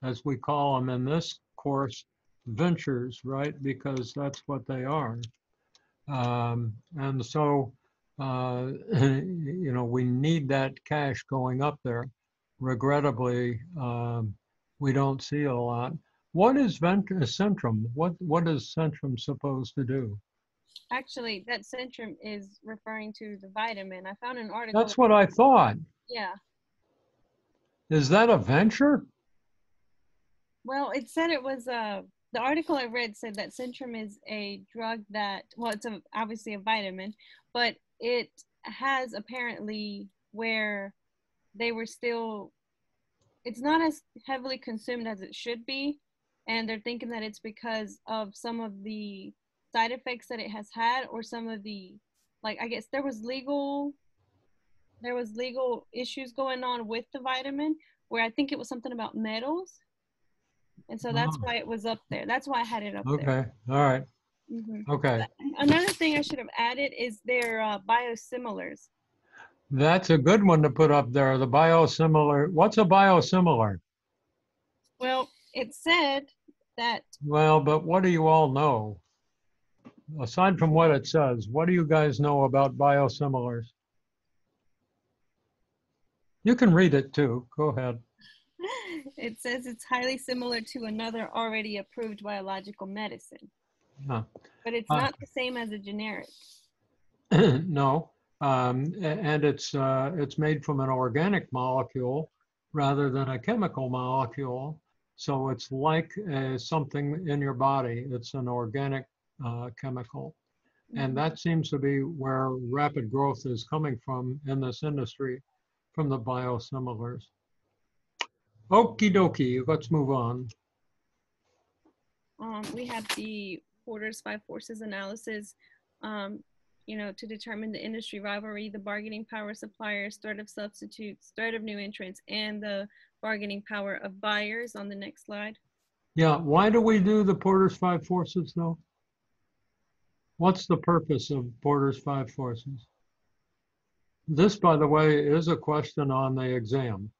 as we call them in this course, ventures, right? Because that's what they are. And so, we need that cash going up there. Regrettably, we don't see a lot. What is Centrum? What is Centrum supposed to do? Actually, that Centrum is referring to the vitamin. I found an article. That's what I thought. Yeah. Is that a venture? Well, it said it was the article I read said that Centrum is a drug that, well, it's obviously a vitamin, but it has apparently where they were still, it's not as heavily consumed as it should be. And they're thinking that it's because of some of the side effects that it has had, or some of the, like, I guess there was legal issues going on with the vitamin, where I think it was something about metals. And so that's why it was up there. That's why I had it up there. Okay, all right. Okay. Another thing I should have added is their biosimilars. That's a good one to put up there, the biosimilar. What's a biosimilar? Well, it said that. Well, but what do you all know? Aside from what it says, what do you guys know about biosimilars? You can read it too. Go ahead. It says it's highly similar to another already approved biological medicine. But it's not the same as a generic. No, and it's made from an organic molecule rather than a chemical molecule. So it's like something in your body. It's an organic chemical. And that seems to be where rapid growth is coming from in this industry, from the biosimilars. Okie dokie, let's move on. We have the Porter's 5 forces analysis, to determine the industry rivalry, the bargaining power of suppliers, threat of substitutes, threat of new entrants, and the bargaining power of buyers on the next slide. Yeah, why do we do the Porter's 5 forces though? What's the purpose of Porter's 5 forces? This, by the way, is a question on the exam.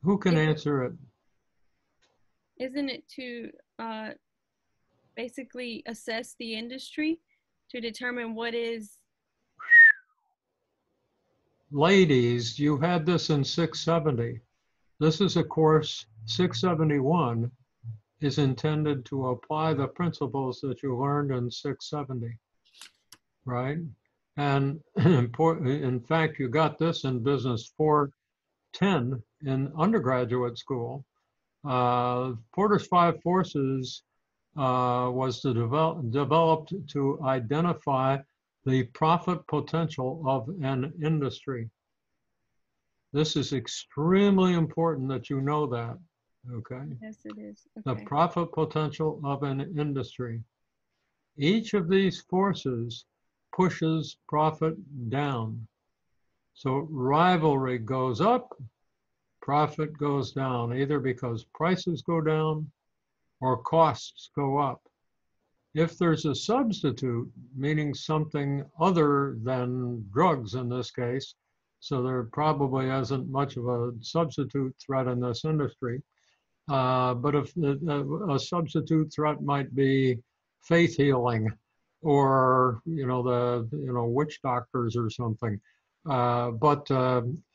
Who can answer it? Isn't it to basically assess the industry to determine what is? Ladies, you had this in 670. This is a course 671 is intended to apply the principles that you learned in 670, right? And in fact, you got this in business 410 in undergraduate school. Porter's Five Forces was developed to identify the profit potential of an industry. This is extremely important that you know that, okay? Yes, it is. The Okay. profit potential of an industry. Each of these forces pushes profit down. So rivalry goes up, profit goes down, either because prices go down or costs go up. If there's a substitute, meaning something other than drugs in this case, so there probably isn't much of a substitute threat in this industry. But if a substitute threat might be faith healing, or witch doctors or something. But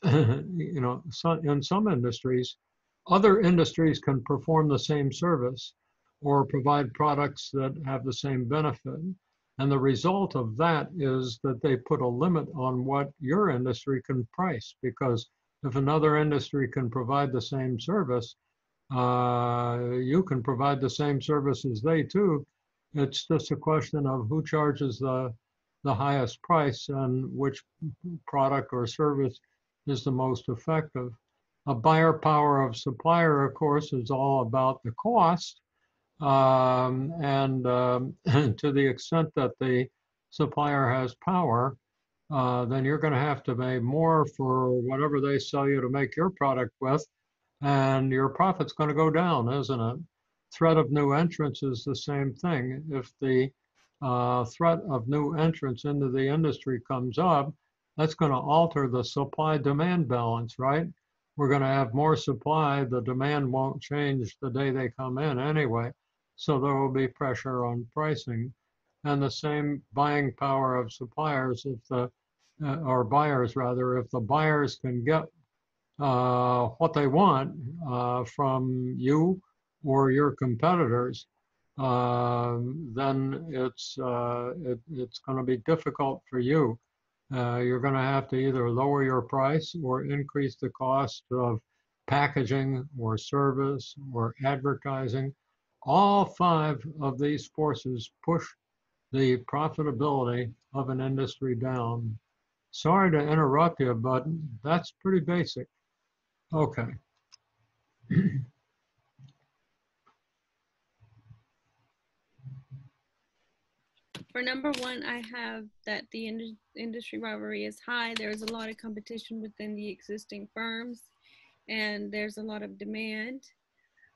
in some industries, other industries can perform the same service or provide products that have the same benefit. And the result of that is that they put a limit on what your industry can price, because if another industry can provide the same service, you can provide the same service as they too. It's just a question of who charges the highest price and which product or service is the most effective. A buyer power of supplier, of course, is all about the cost. And to the extent that the supplier has power, then you're going to have to pay more for whatever they sell you to make your product with, and your profit's going to go down, isn't it? Threat of new entrants is the same thing. If the threat of new entrants into the industry comes up, that's going to alter the supply-demand balance, right? We're going to have more supply. The demand won't change the day they come in anyway. So there will be pressure on pricing. And the same buying power of suppliers, if the, or buyers rather, if the buyers can get what they want from you or your competitors, then it's going to be difficult for you. You're going to have to either lower your price or increase the cost of packaging or service or advertising. All five of these forces push the profitability of an industry down. Sorry to interrupt you, but that's pretty basic. Okay. For number one, I have that the industry rivalry is high. There's a lot of competition within the existing firms, and there's a lot of demand.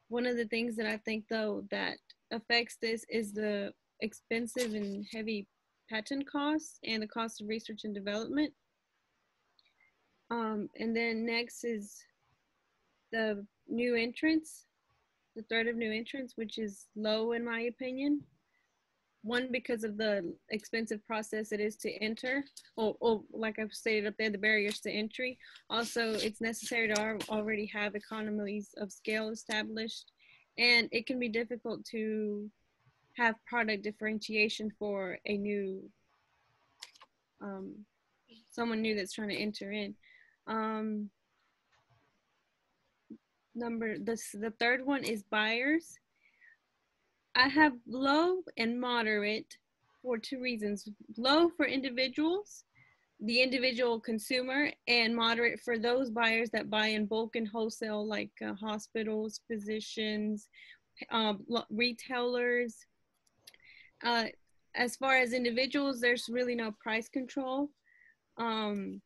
One of the things that I think, though, that affects this is the expensive and heavy patent costs and the cost of research and development. And then next is the new entrants, the threat of new entrants, which is low in my opinion. One, because of the expensive process it is to enter, or like I've stated up there, the barriers to entry. Also, it's necessary to already have economies of scale established, and it can be difficult to have product differentiation for a new, someone new that's trying to enter in. The third one is buyers. I have low and moderate for two reasons. Low for individuals, the individual consumer, and moderate for those buyers that buy in bulk and wholesale, like hospitals, physicians, retailers. As far as individuals, there's really no price control. And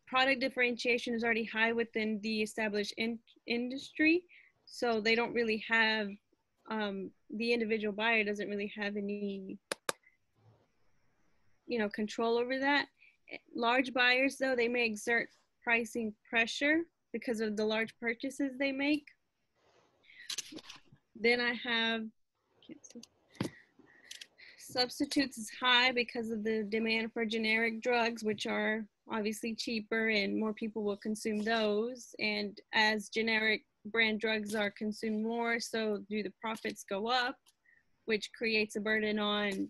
product differentiation is already high within the established industry. So they don't really have, the individual buyer doesn't really have any control over that. Large buyers, though, they may exert pricing pressure because of the large purchases they make. Then I have substitutes is high because of the demand for generic drugs, which are obviously cheaper and more people will consume those. And as generic brand drugs are consumed more, so do the profits go up, which creates a burden on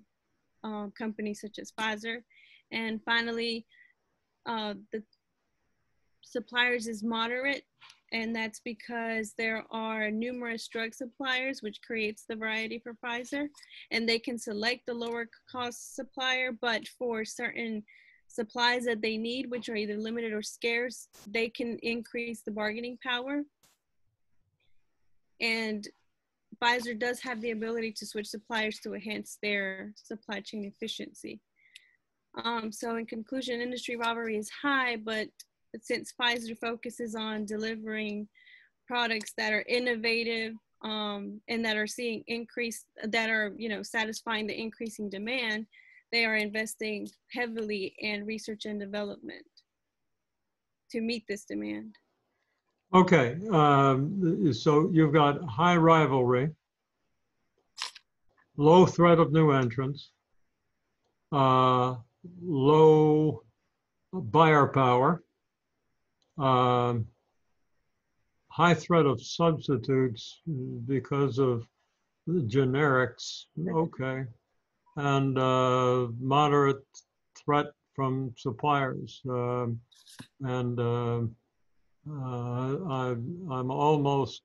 companies such as Pfizer. And finally, the suppliers is moderate, and that's because there are numerous drug suppliers, which creates the variety for Pfizer, and they can select the lower cost supplier, but for certain supplies that they need, which are either limited or scarce, they can increase the bargaining power. And Pfizer does have the ability to switch suppliers to enhance their supply chain efficiency. So in conclusion, industry rivalry is high, but since Pfizer focuses on delivering products that are innovative and that are seeing increase, that are satisfying the increasing demand, they are investing heavily in research and development to meet this demand. Okay, so you've got high rivalry, low threat of new entrants, low buyer power, high threat of substitutes because of the generics, okay, and moderate threat from suppliers. I'm almost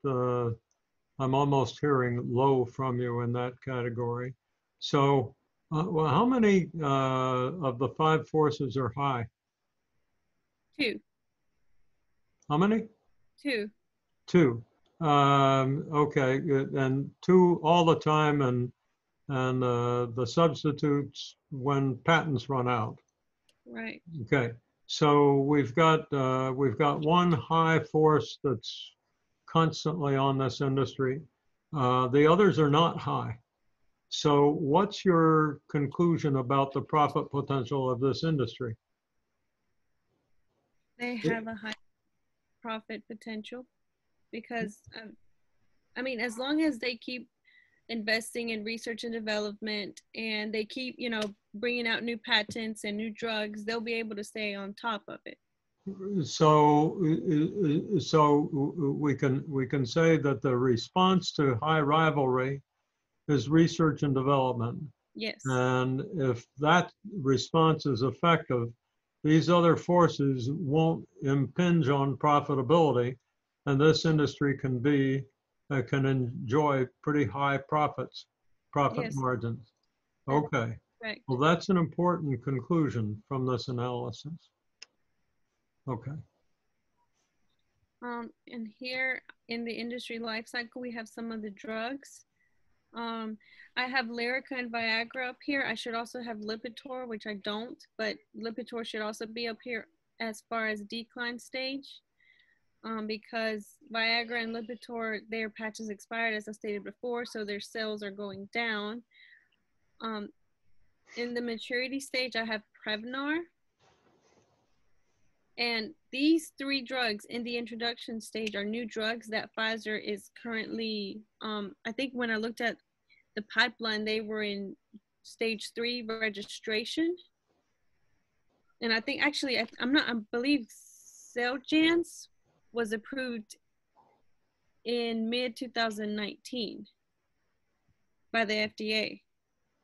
hearing low from you in that category. So, well, how many of the 5 forces are high? 2. How many? 2. 2. Okay, and 2 all the time, and the substitutes when patents run out. Right. Okay, so we've got one high force that's constantly on this industry. The others are not high. So what's your conclusion about the profit potential of this industry? They have a high profit potential because, I mean, as long as they keep investing in research and development and they keep, bringing out new patents and new drugs, they'll be able to stay on top of it. So we can say that the response to high rivalry is research and development. Yes. And if that response is effective, these other forces won't impinge on profitability, and this industry can enjoy pretty high profit Yes. margins. Okay. Right. Well, that's an important conclusion from this analysis. Okay. And here in the industry life cycle, we have some of the drugs. I have Lyrica and Viagra up here. I should also have Lipitor, which I don't, but Lipitor should also be up here as far as decline stage, because Viagra and Lipitor, their patches expired, as I stated before, so their sales are going down. In the maturity stage, I have Prevnar. And these 3 drugs in the introduction stage are new drugs that Pfizer is currently, I think when I looked at the pipeline, they were in stage 3 registration. And I think actually, I believe Xeljanz was approved in mid-2019 by the FDA.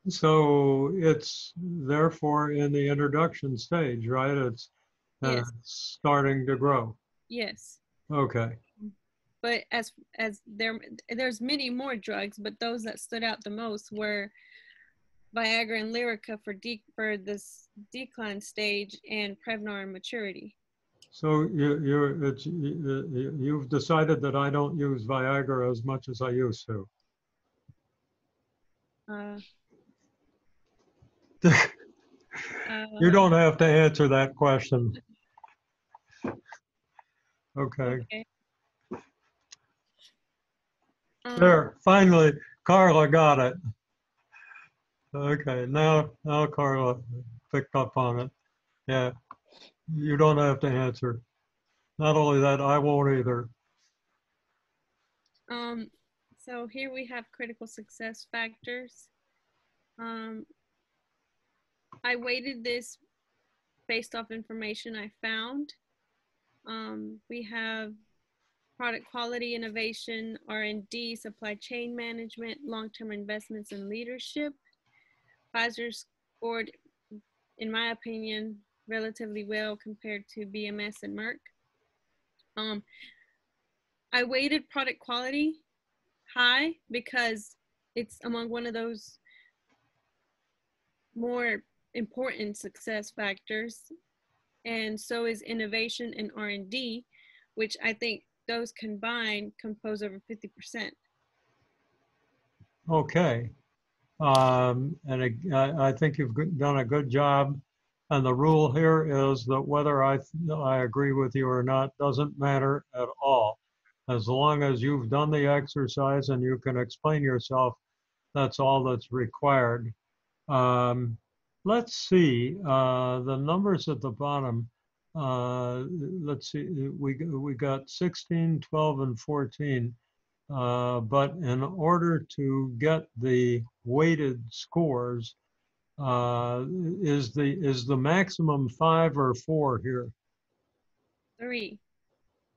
So it's therefore in the introduction stage, right? It's Yes. starting to grow. Yes. Okay. But as there's many more drugs, but those that stood out the most were Viagra and Lyrica for this decline stage, and Prevnar in maturity. So you've decided that I don't use Viagra as much as I used to. You don't have to answer that question. Okay. There, finally, Carla got it. Okay, now Carla, picked up on it. Yeah, you don't have to answer. Not only that, I won't either. So here we have critical success factors. I weighted this based off information I found. We have product quality, innovation, R&D, supply chain management, long-term investments, and leadership. Pfizer scored, in my opinion, relatively well compared to BMS and Merck. I weighted product quality high because it's among one of those more important success factors, and so is innovation and R&D, which I think those combined compose over 50%. Okay. I think you've done a good job. And the rule here is that whether I agree with you or not doesn't matter at all. As long as you've done the exercise and you can explain yourself, that's all that's required. Let's see, the numbers at the bottom. Let's see, we got 16, 12, and 14. But in order to get the weighted scores, is the maximum 5 or 4 here? 3.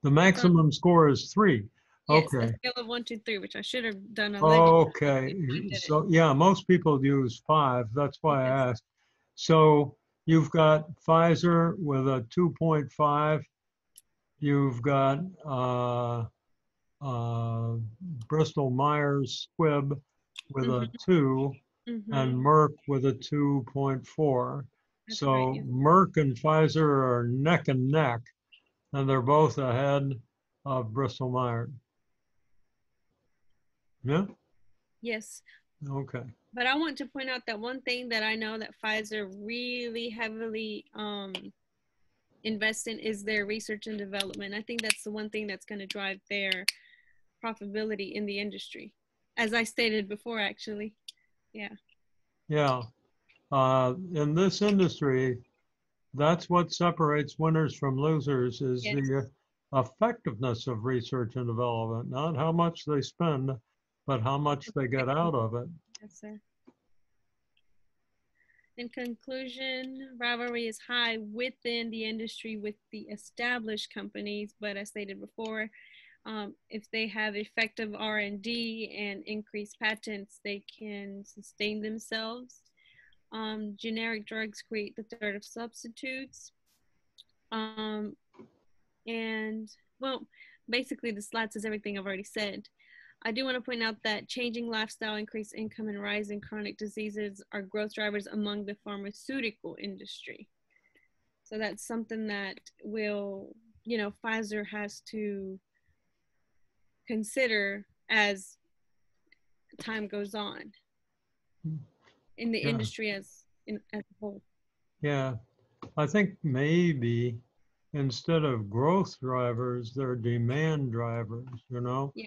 The maximum score is 3. Yes, Okay. a scale of 1 to 3, which I should have done a legend. Okay. So yeah, most people use 5. That's why I asked. So you've got Pfizer with a 2.5. You've got Bristol Myers Squibb with a 2, and Merck with a 2.4. So right, yeah. Merck and Pfizer are neck and neck, and they're both ahead of Bristol Myers. Yeah? Yes. Okay. But I want to point out that one thing that I know that Pfizer really heavily invests in is their research and development. I think that's the one thing that's going to drive their profitability in the industry, as I stated before, actually. Yeah. Yeah. In this industry, that's what separates winners from losers is Yes. the effectiveness of research and development, not how much they spend, but how much they get out of it. Yes, sir. In conclusion, rivalry is high within the industry with the established companies, but as stated before, if they have effective R&D and increased patents, they can sustain themselves. Generic drugs create the threat of substitutes. And well, basically the slide says everything I've already said. I do want to point out that changing lifestyle, increased income, and rising chronic diseases are growth drivers among the pharmaceutical industry. So that's something that will, Pfizer has to consider as time goes on in the industry as a whole. Yeah, I think maybe instead of growth drivers, they're demand drivers, Yeah.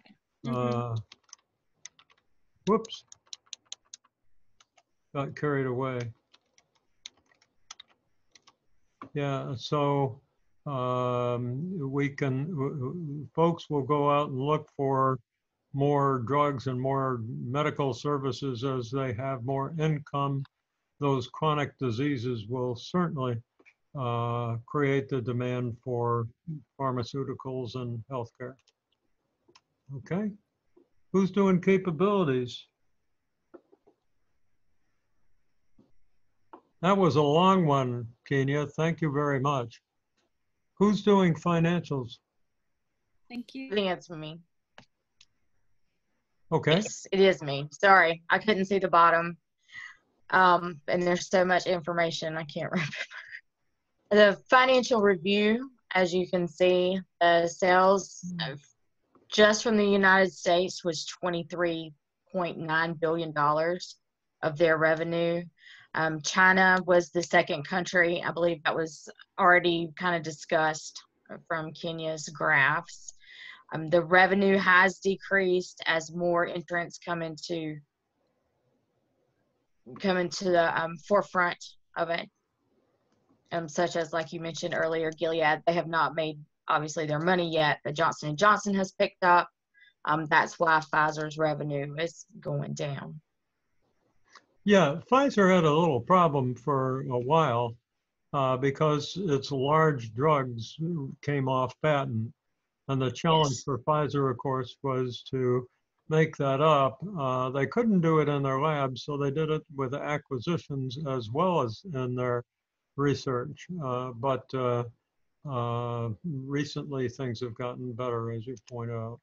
Whoops, got carried away. Yeah, so folks will go out and look for more drugs and more medical services as they have more income. Those chronic diseases will certainly create the demand for pharmaceuticals and healthcare. Okay, who's doing capabilities? That was a long one, Kenya. Thank you very much. Who's doing financials? Thank you. I think it's me. Okay. Yes, it is me. Sorry, I couldn't see the bottom. And there's so much information I can't remember. The financial review, as you can see, the sales just from the United States was $23.9 billion of their revenue. China was the second country. I believe that was already kind of discussed from Kenya's graphs. The revenue has decreased as more entrants come into the forefront of it. such as, like you mentioned earlier, Gilead. They have not made, obviously, their money yet, but Johnson & Johnson has picked up. That's why Pfizer's revenue is going down. Yeah, Pfizer had a little problem for a while because its large drugs came off patent. And the challenge Yes. for Pfizer, of course, was to make that up. They couldn't do it in their lab, so they did it with acquisitions as well as in their research. But recently, things have gotten better, as you point out.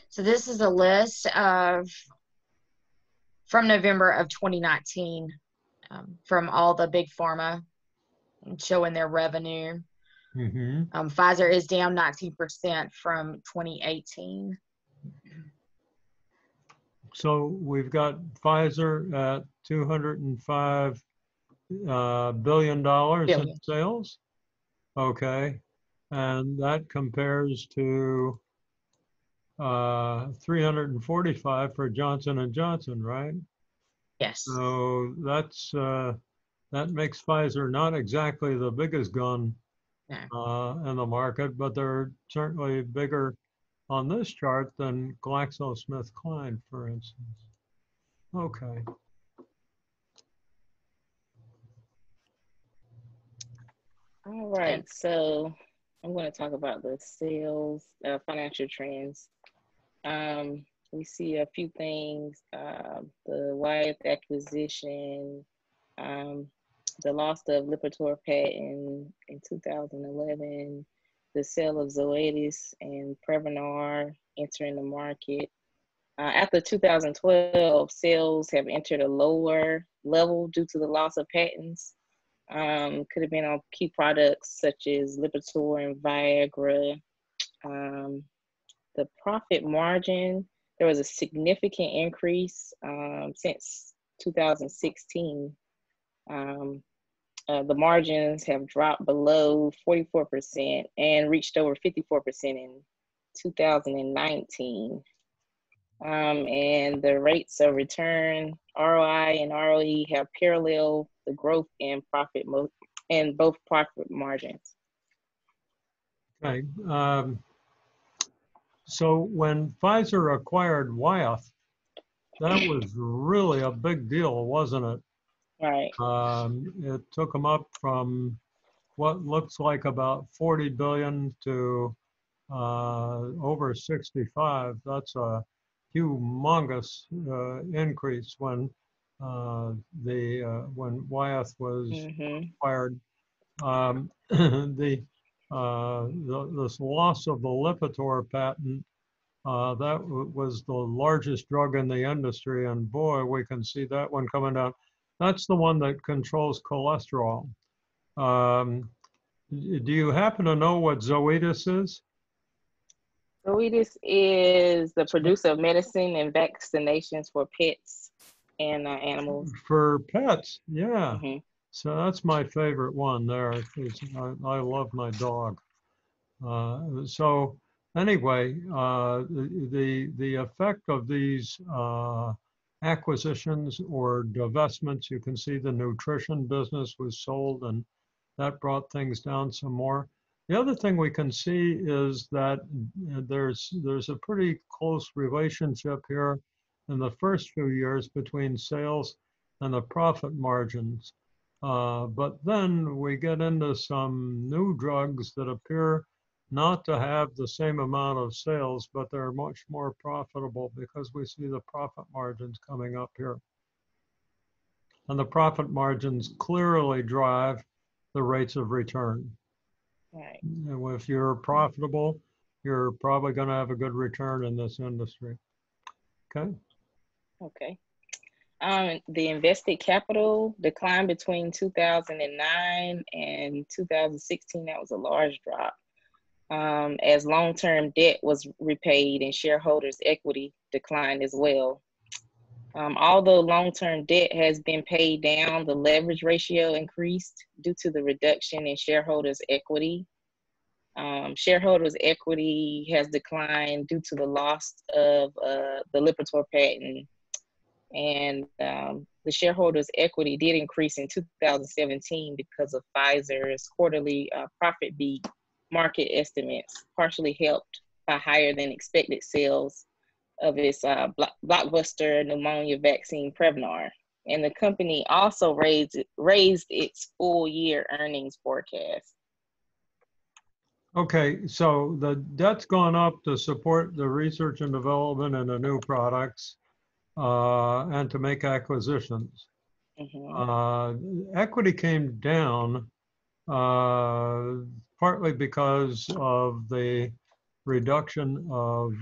So this is a list of from November of 2019 from all the big pharma showing their revenue. Mm-hmm. Pfizer is down 19% from 2018. So we've got Pfizer at $205 billion in sales. Okay. And that compares to 345 for Johnson & Johnson, right? Yes. So that's that makes Pfizer not exactly the biggest gun in the market, but they're certainly bigger on this chart than GlaxoSmithKline, for instance. Okay. All right, so I'm going to talk about the sales, financial trends. We see a few things, the Wyeth acquisition, the loss of Lipitor patent in 2011, the sale of Zoetis and Prevnar entering the market. After 2012, sales have entered a lower level due to the loss of patents. Could have been on key products such as Lipitor and Viagra. The profit margin, there was a significant increase since 2016. The margins have dropped below 44% and reached over 54% in 2019. And the rates of return, ROI and ROE, have paralleled the growth in profit in both profit margins. Okay. So when Pfizer acquired Wyeth, that was really a big deal, wasn't it? Right. It took them up from what looks like about 40 billion to over 65. That's a humongous increase when when Wyeth was acquired. This loss of the Lipitor patent, that was the largest drug in the industry, and boy, we can see that one coming down. That's the one that controls cholesterol. Do you happen to know what Zoetis is? Zoetis is the producer of medicine and vaccinations for pets and animals. For pets, yeah. So that's my favorite one there. I love my dog. So anyway, the effect of these acquisitions or divestments, you can see the nutrition business was sold and that brought things down some more. The other thing we can see is that there's a pretty close relationship here in the first few years between sales and the profit margins. But then we get into some new drugs that appear not to have the same amount of sales, but they're much more profitable because we see the profit margins coming up here. And the profit margins clearly drive the rates of return. Right. And if you're profitable, you're probably going to have a good return in this industry. Okay. Okay. The invested capital declined between 2009 and 2016. That was a large drop. As long-term debt was repaid and shareholders' equity declined as well. Although long-term debt has been paid down, the leverage ratio increased due to the reduction in shareholders' equity. Shareholders' equity has declined due to the loss of the Lipitor patent and the shareholders' equity did increase in 2017 because of Pfizer's quarterly profit beat market estimates, partially helped by higher than expected sales of its blockbuster pneumonia vaccine Prevnar. And the company also raised its full year earnings forecast. Okay, so the debt's gone up to support the research and development and the new products and to make acquisitions. Equity came down partly because of the reduction of,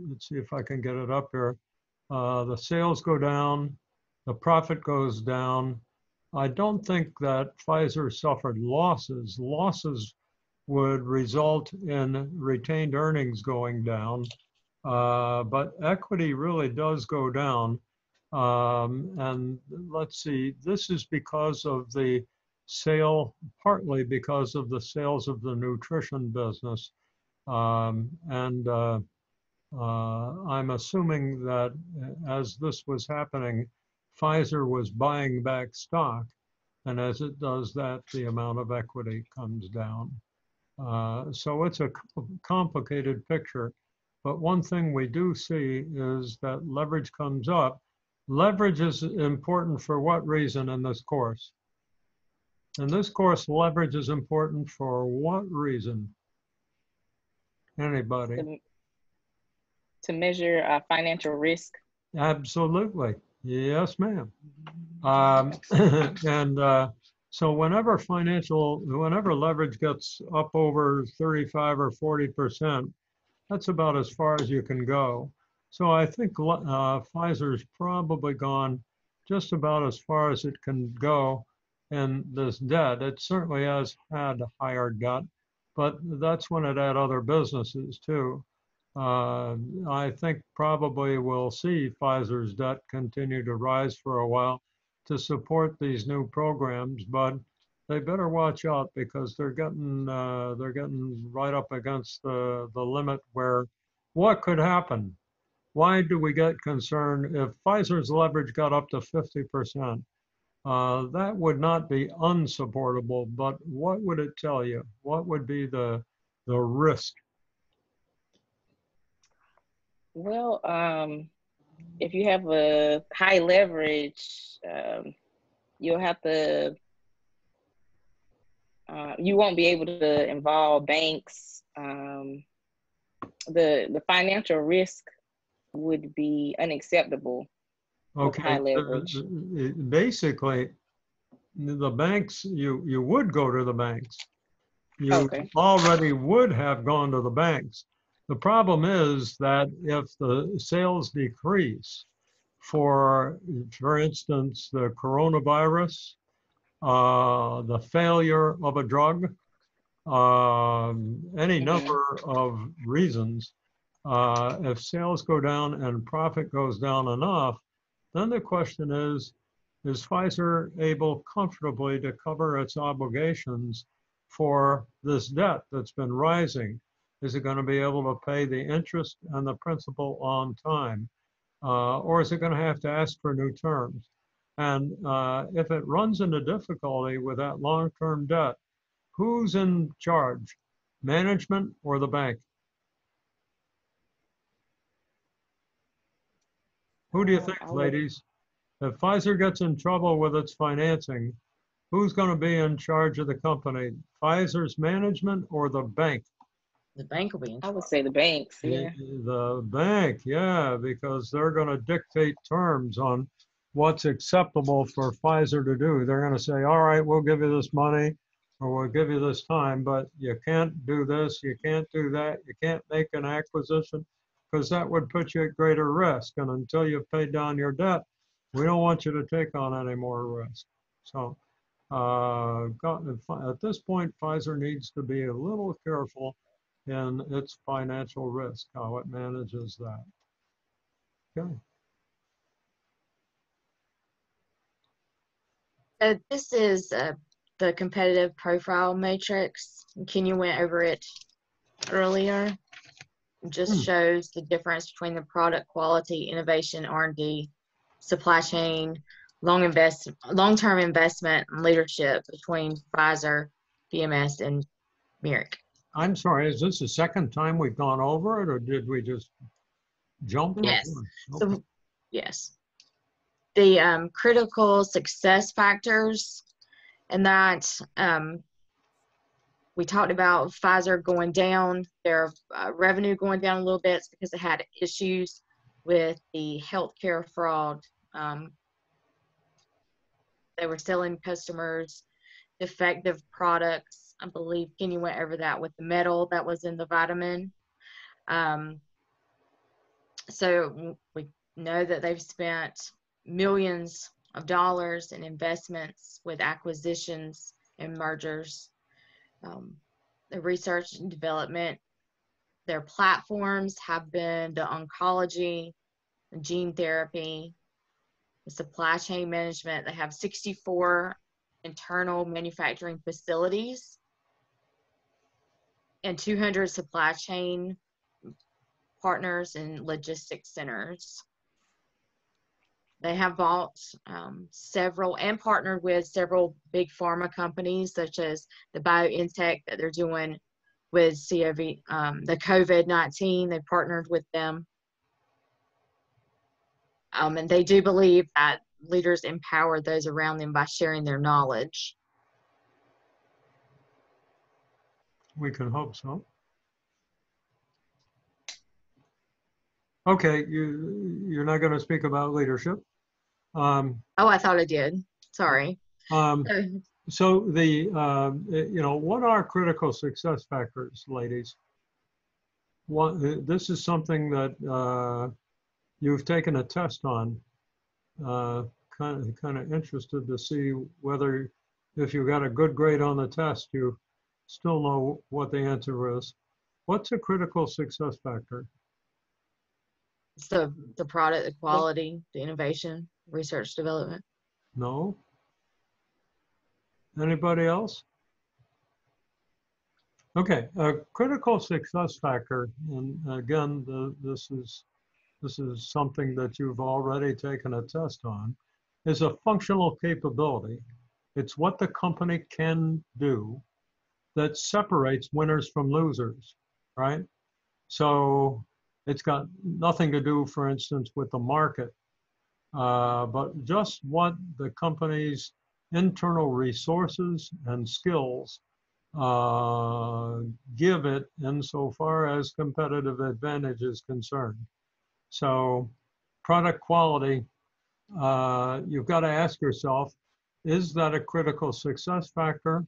let's see if I can get it up here. The sales go down, the profit goes down. I don't think that Pfizer suffered losses. Losses would result in retained earnings going down, but equity really does go down. And let's see, this is because of the sale, partly because of the sales of the nutrition business. I'm assuming that as this was happening, Pfizer was buying back stock, and as it does that, the amount of equity comes down. So it's a complicated picture, but one thing we do see is that leverage comes up. Leverage is important for what reason in this course? In this course, leverage is important for what reason? Anybody? To measure financial risk. Absolutely. Yes, ma'am. So whenever leverage gets up over 35 or 40%, that's about as far as you can go. So I think Pfizer's probably gone just about as far as it can go in this debt. It certainly has had higher debt, but that's when it had other businesses too. I think probably we'll see Pfizer's debt continue to rise for a while to support these new programs, but they better watch out because they're getting right up against the limit where what could happen? Why do we get concerned if Pfizer's leverage got up to 50%? That would not be unsupportable, but what would it tell you? What would be the risk? Well, if you have a high leverage, you'll have to, you won't be able to involve banks. The financial risk would be unacceptable with high leverage. Basically, the banks, you would go to the banks. You already would have gone to the banks. The problem is that if the sales decrease, for instance, the coronavirus, the failure of a drug, any number of reasons, if sales go down and profit goes down enough, then the question is Pfizer able comfortably to cover its obligations for this debt that's been rising? Is it going to be able to pay the interest and the principal on time? Or is it going to have to ask for new terms? And if it runs into difficulty with that long-term debt, who's in charge, management or the bank? Who do you think, ladies? If Pfizer gets in trouble with its financing, who's going to be in charge of the company? Pfizer's management or the bank? The bank will be in charge. I would say the banks, yeah. The bank, yeah, because they're going to dictate terms on what's acceptable for Pfizer to do. They're going to say, all right, we'll give you this money or we'll give you this time, but you can't do this, you can't do that, you can't make an acquisition because that would put you at greater risk. And until you've paid down your debt, we don't want you to take on any more risk. So at this point, Pfizer needs to be a little careful in its financial risk, how it manages that. Okay. So this is the competitive profile matrix. Kenya went over it earlier. It just shows the difference between the product quality, innovation, R&D, supply chain, long-term investment and leadership between Pfizer, BMS, and Merrick. I'm sorry, is this the second time we've gone over it, or did we just jump? Yes. Okay. So, yes. The critical success factors, and that we talked about Pfizer going down, their revenue going down a little bit. It's because they had issues with the healthcare fraud. They were selling customers defective products. I believe Kenny went over that with the metal that was in the vitamin. So we know that they've spent millions of dollars in investments with acquisitions and mergers. The research and development, their platforms have been the oncology, the gene therapy, the supply chain management. They have 64 internal manufacturing facilities and 200 supply chain partners and logistics centers. They have bought several and partnered with several big pharma companies, such as the BioNTech that they're doing with the COVID-19. They partnered with them. And they do believe that leaders empower those around them by sharing their knowledge. We can hope so. Okay, you're not going to speak about leadership. Oh, I thought I did. Sorry. So what are critical success factors, ladies? This is something that you've taken a test on. Kind of interested to see whether, if you got a good grade on the test, you still know what the answer is. What's a critical success factor? It's the product, the quality, the innovation, research, development. No. Anybody else? Okay, a critical success factor, and again, this is something that you've already taken a test on, is a functional capability. It's what the company can do that separates winners from losers, right? So it's got nothing to do, for instance, with the market, but just what the company's internal resources and skills give it insofar as competitive advantage is concerned. So product quality, you've got to ask yourself, is that a critical success factor?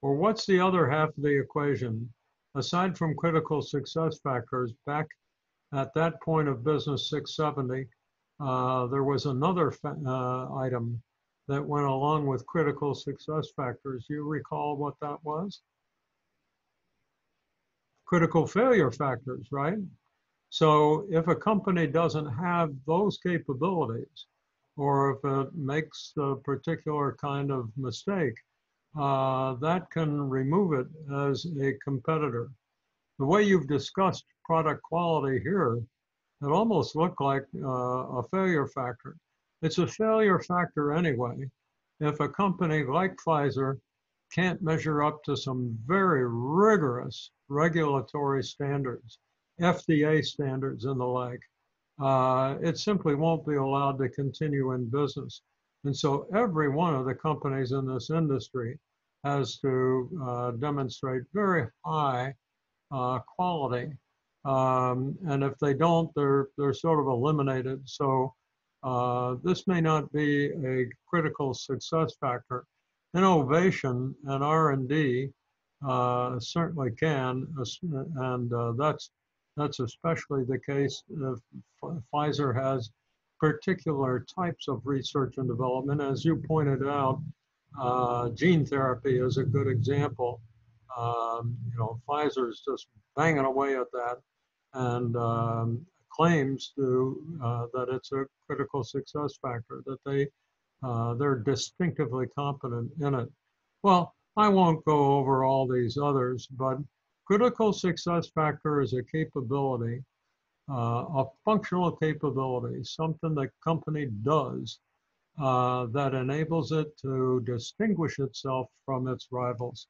Or what's the other half of the equation? Aside from critical success factors, back at that point of business 670, there was another item that went along with critical success factors. You recall what that was? Critical failure factors, right? So if a company doesn't have those capabilities, or if it makes a particular kind of mistake, that can remove it as a competitor. The way you've discussed product quality here, it almost looked like a failure factor. It's a failure factor anyway. If a company like Pfizer can't measure up to some very rigorous regulatory standards, FDA standards and the like, it simply won't be allowed to continue in business. And so every one of the companies in this industry has to demonstrate very high quality. And if they don't, they're sort of eliminated. So this may not be a critical success factor. Innovation and R&D certainly can, and that's especially the case if Pfizer has particular types of research and development. As you pointed out, gene therapy is a good example. Pfizer is just banging away at that, and claims that it's a critical success factor, that they're distinctively competent in it. Well, I won't go over all these others, but critical success factor is a capability, a functional capability, something the company does that enables it to distinguish itself from its rivals.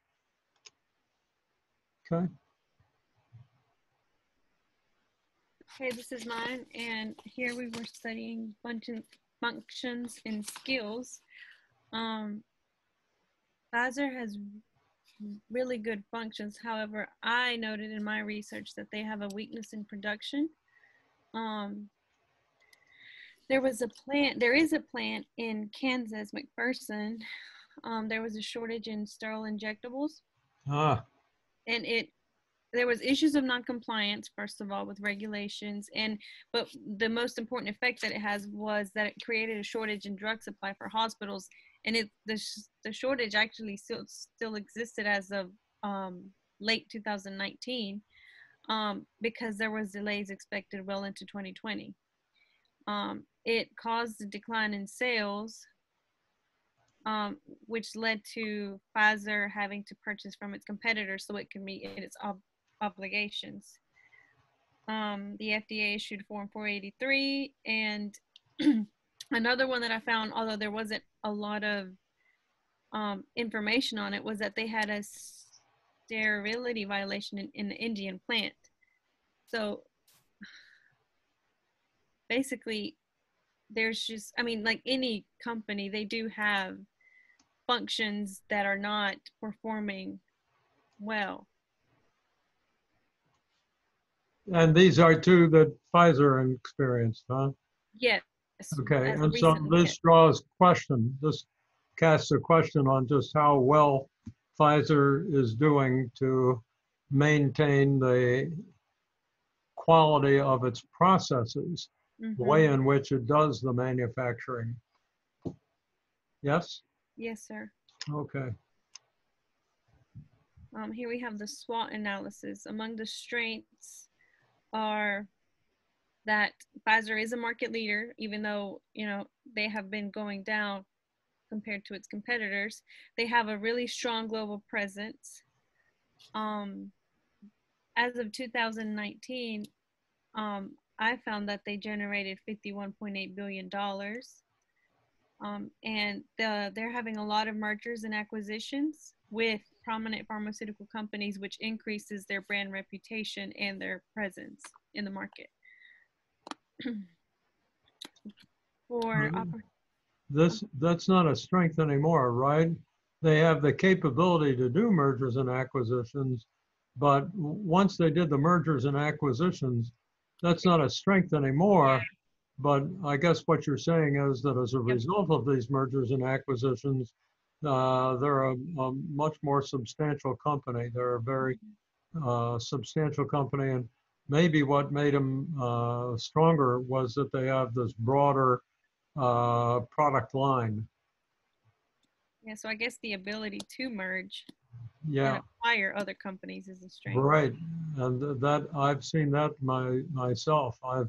Okay. Okay, this is mine, and here we were studying functions and skills. Pfizer has really good functions. However, I noted in my research that they have a weakness in production. There is a plant in Kansas, McPherson. There was a shortage in sterile injectables, Ah, and there was issues of non-compliance, first of all, with regulations, but the most important effect that it has was that it created a shortage in drug supply for hospitals, and the shortage actually still existed as of late 2019, because there was delays expected well into 2020. It caused a decline in sales, which led to Pfizer having to purchase from its competitors so it can meet its obligations. The FDA issued Form 483, and another one that I found, although there wasn't a lot of information on it, was that they had a sterility violation in the Indian plant. So basically, there's just, I mean, like any company, they do have functions that are not performing well. and these are two that Pfizer experienced, huh? Yes. Okay, As and so recently, this this casts a question on just how well Pfizer is doing to maintain the quality of its processes, the way in which it does the manufacturing. Yes? Yes, sir. Okay. Here we have the SWOT analysis. Among the strengths are that Pfizer is a market leader, even though, you know, they have been going down compared to its competitors. They have a really strong global presence. As of 2019, I found that they generated $51.8 billion. And they're having a lot of mergers and acquisitions with prominent pharmaceutical companies, which increases their brand reputation and their presence in the market. That's not a strength anymore, right? They have the capability to do mergers and acquisitions, but once they did the mergers and acquisitions, that's not a strength anymore. But I guess what you're saying is that as a result of these mergers and acquisitions, they're a much more substantial company. They're a very substantial company, and maybe what made them stronger was that they have this broader product line. Yeah, so I guess the ability to merge Yeah, and acquire other companies is a strength. right. And that I've seen that myself. I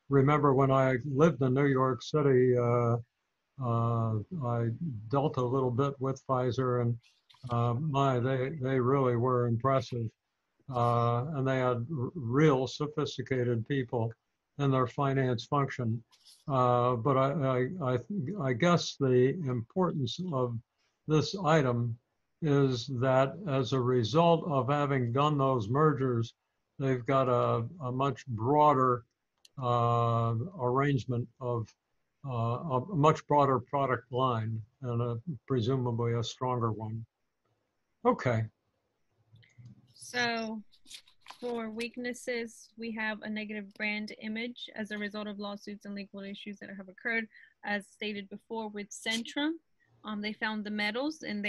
remember when I lived in New York City, I dealt a little bit with Pfizer, and they really were impressive. And they had real sophisticated people in their finance function. But I guess the importance of this item is that as a result of having done those mergers, they've got a much broader arrangement of a much broader product line and presumably a stronger one. Okay. So for weaknesses, we have a negative brand image as a result of lawsuits and legal issues that have occurred. As stated before with Centrum, they found the metals, and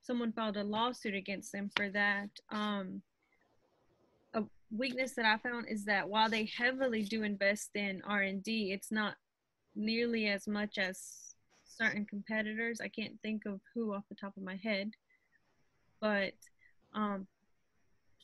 someone filed a lawsuit against them for that. A weakness that I found is that while they heavily do invest in R&D, it's not nearly as much as certain competitors. I can't think of who off the top of my head, but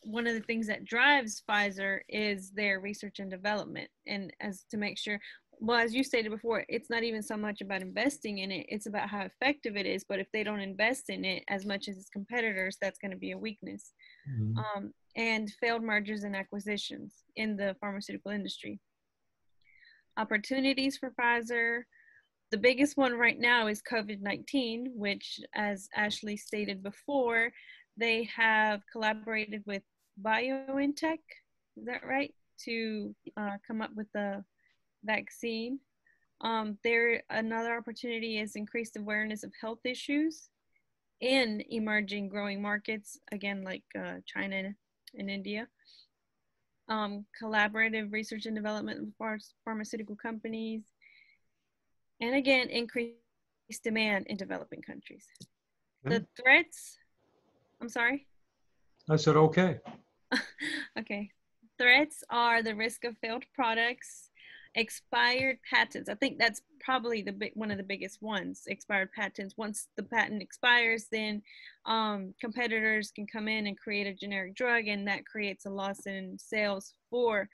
one of the things that drives Pfizer is their research and development, and as to make sure, well, as you stated before, it's not even so much about investing in it, it's about how effective it is. But if they don't invest in it as much as its competitors, that's going to be a weakness. And failed mergers and acquisitions in the pharmaceutical industry. opportunities for Pfizer. The biggest one right now is COVID-19, which, as Ashley stated before, they have collaborated with BioNTech, is that right, to come up with the vaccine. Another opportunity is increased awareness of health issues in emerging growing markets, again, like China and India. Collaborative research and development with pharmaceutical companies, and again, increased demand in developing countries. Okay. The threats, I'm sorry? I said, okay. Okay. Threats are the risk of failed products, expired patents. I think that's probably one of the biggest ones, expired patents. Once the patent expires, then competitors can come in and create a generic drug, and that creates a loss in sales for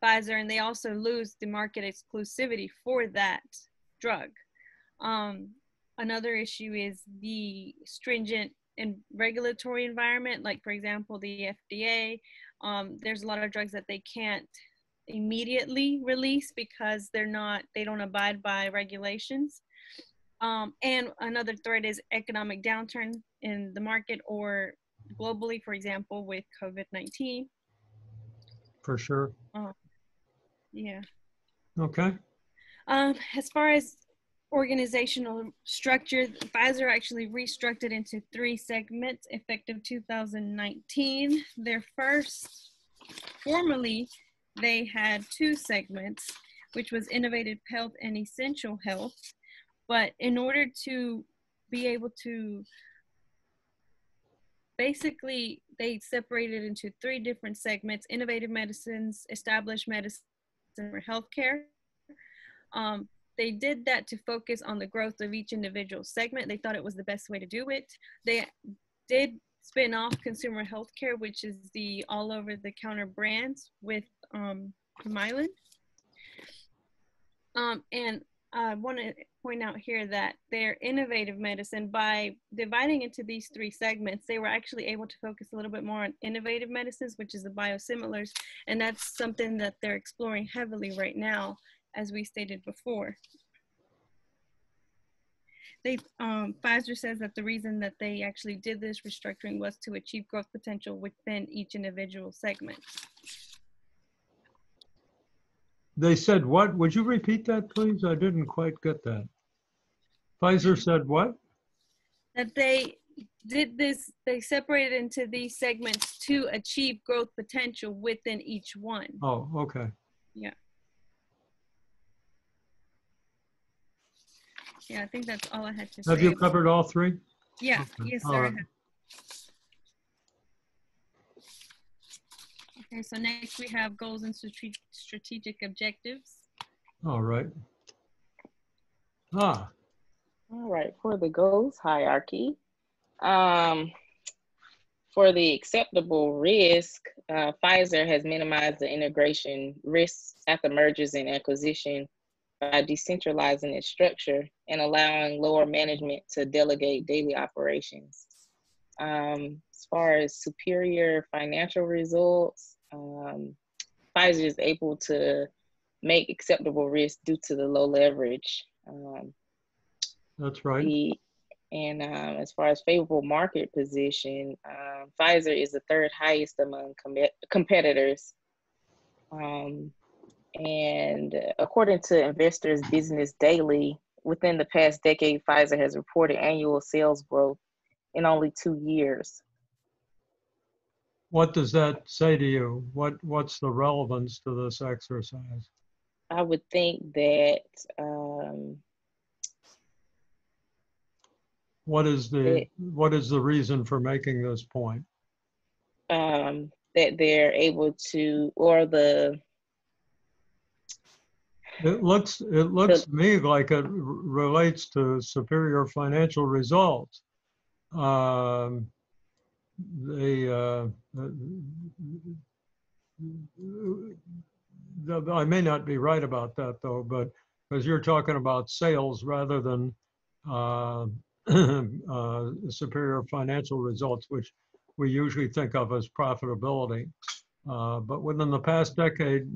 Pfizer, and they also lose the market exclusivity for that drug. Another issue is the stringent and regulatory environment, like for example, the FDA. There's a lot of drugs that they can't immediately release because they don't abide by regulations. And another threat is economic downturn in the market or globally, for example, with COVID-19. For sure. Yeah. Okay. As far as organizational structure, Pfizer actually restructured into 3 segments effective 2019. Formerly, they had 2 segments, which was Innovative Health and Essential Health. But in order to be able to, basically, they separated into 3 different segments: Innovative Medicines, Established Medicine, for healthcare. They did that to focus on the growth of each individual segment. They thought it was the best way to do it. They did spin off consumer healthcare, which is the all over the counter brands with Mylan. And I want to point out here that their innovative medicine, by dividing into these 3 segments, they were actually able to focus a little bit more on innovative medicines, which is the biosimilars. And that's something that they're exploring heavily right now, as we stated before. Pfizer says that the reason that they actually did this restructuring was to achieve growth potential within each individual segment. They said what? Would you repeat that, please? I didn't quite get that. Pfizer said what? That they did this, they separated into these segments to achieve growth potential within each one. Oh, okay. Yeah. Yeah, I think that's all I had to say. Have you covered all 3? Yeah, Okay. yes, All sir. right. Okay, so next we have goals and strategic objectives. All right. All right, for the goals hierarchy, for the acceptable risk, Pfizer has minimized the integration risks after mergers and acquisition by decentralizing its structure and allowing lower management to delegate daily operations. As far as superior financial results, Pfizer is able to make acceptable risk due to the low leverage. That's right. As far as favorable market position, Pfizer is the 3rd highest among competitors. And according to Investors Business Daily, within the past decade, Pfizer has reported annual sales growth in only 2 years. What does that say to you? What's the relevance to this exercise? I would think that what is the reason for making this point? That they're able to, or the. It looks to me like it relates to superior financial results. I may not be right about that though, but because you're talking about sales rather than superior financial results, which we usually think of as profitability. But within the past decade,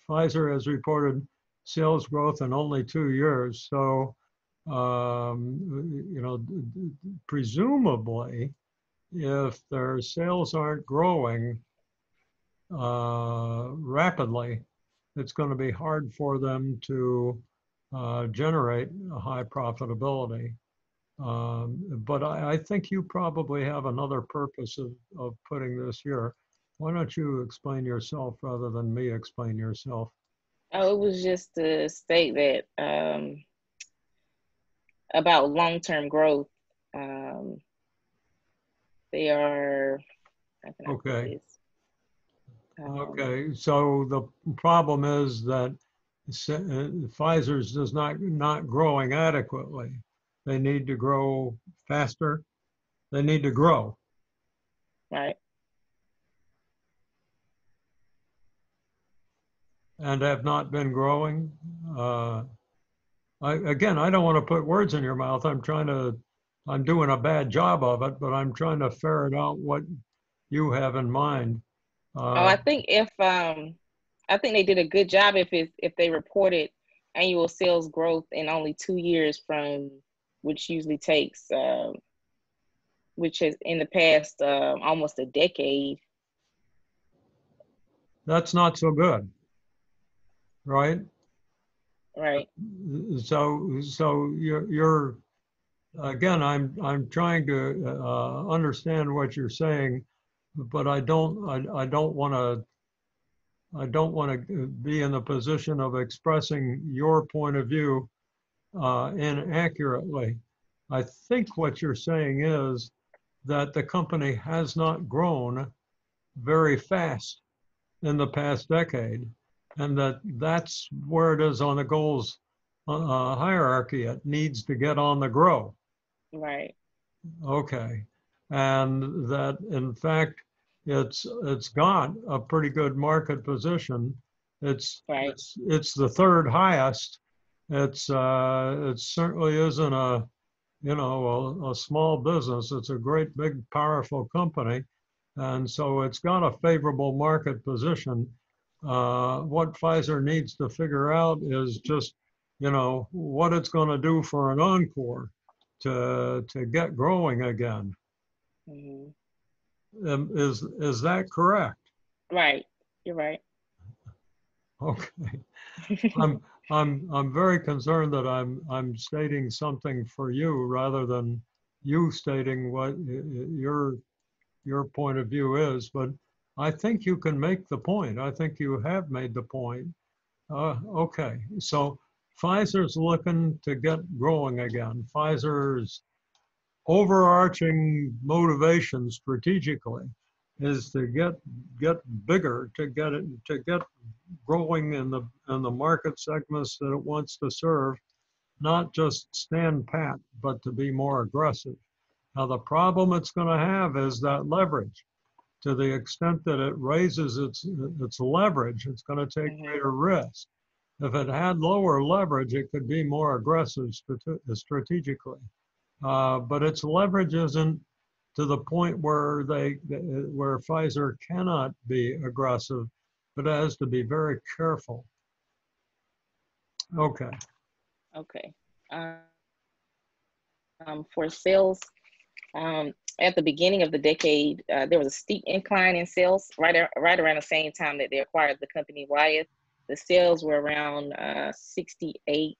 Pfizer has reported sales growth in only 2 years. So, presumably, if their sales aren't growing rapidly, it's going to be hard for them to generate a high profitability. But I think you probably have another purpose of putting this here. Why don't you explain yourself rather than me explain yourself? Oh, it was just to state that about long-term growth. They are, how can I put Okay. this? Okay, so the problem is that Pfizer's does not growing adequately. They need to grow faster. They need to grow. Right. And have not been growing. Again, I don't want to put words in your mouth. I'm doing a bad job of it, but I'm trying to ferret out what you have in mind. I think I think they did a good job if they reported annual sales growth in only 2 years from which usually takes which has in the past almost a decade. That's not so good, right? Right. So you're again, I'm trying to understand what you're saying, but I don't want to be in the position of expressing your point of view inaccurately. I think what you're saying is that the company has not grown very fast in the past decade, and that's where it is on the goals hierarchy. It needs to get on the grow. Right. Okay. And that in fact, it's got a pretty good market position. It's Right. it's the third highest. It certainly isn't a small business. It's a great big powerful company. And so it's got a favorable market position. What Pfizer needs to figure out is just, what it's going to do for an encore to get growing again. Mm-hmm. Is that correct? Right. You're right. Okay. I'm very concerned that I'm stating something for you rather than you stating what your point of view is, but I think you can make the point. I think you have made the point. Okay, so Pfizer's looking to get growing again. Pfizer's overarching motivation strategically is to get bigger, to get growing in the market segments that it wants to serve, not just stand pat, but to be more aggressive. Now the problem it's going to have is that leverage. To the extent that it raises its leverage, it's going to take Mm-hmm. greater risk. If it had lower leverage, it could be more aggressive strategically. But its leverage isn't to the point where where Pfizer cannot be aggressive, but has to be very careful. Okay. Okay. For sales, at the beginning of the decade, there was a steep incline in sales right around the same time that they acquired the company Wyeth. The sales were around 68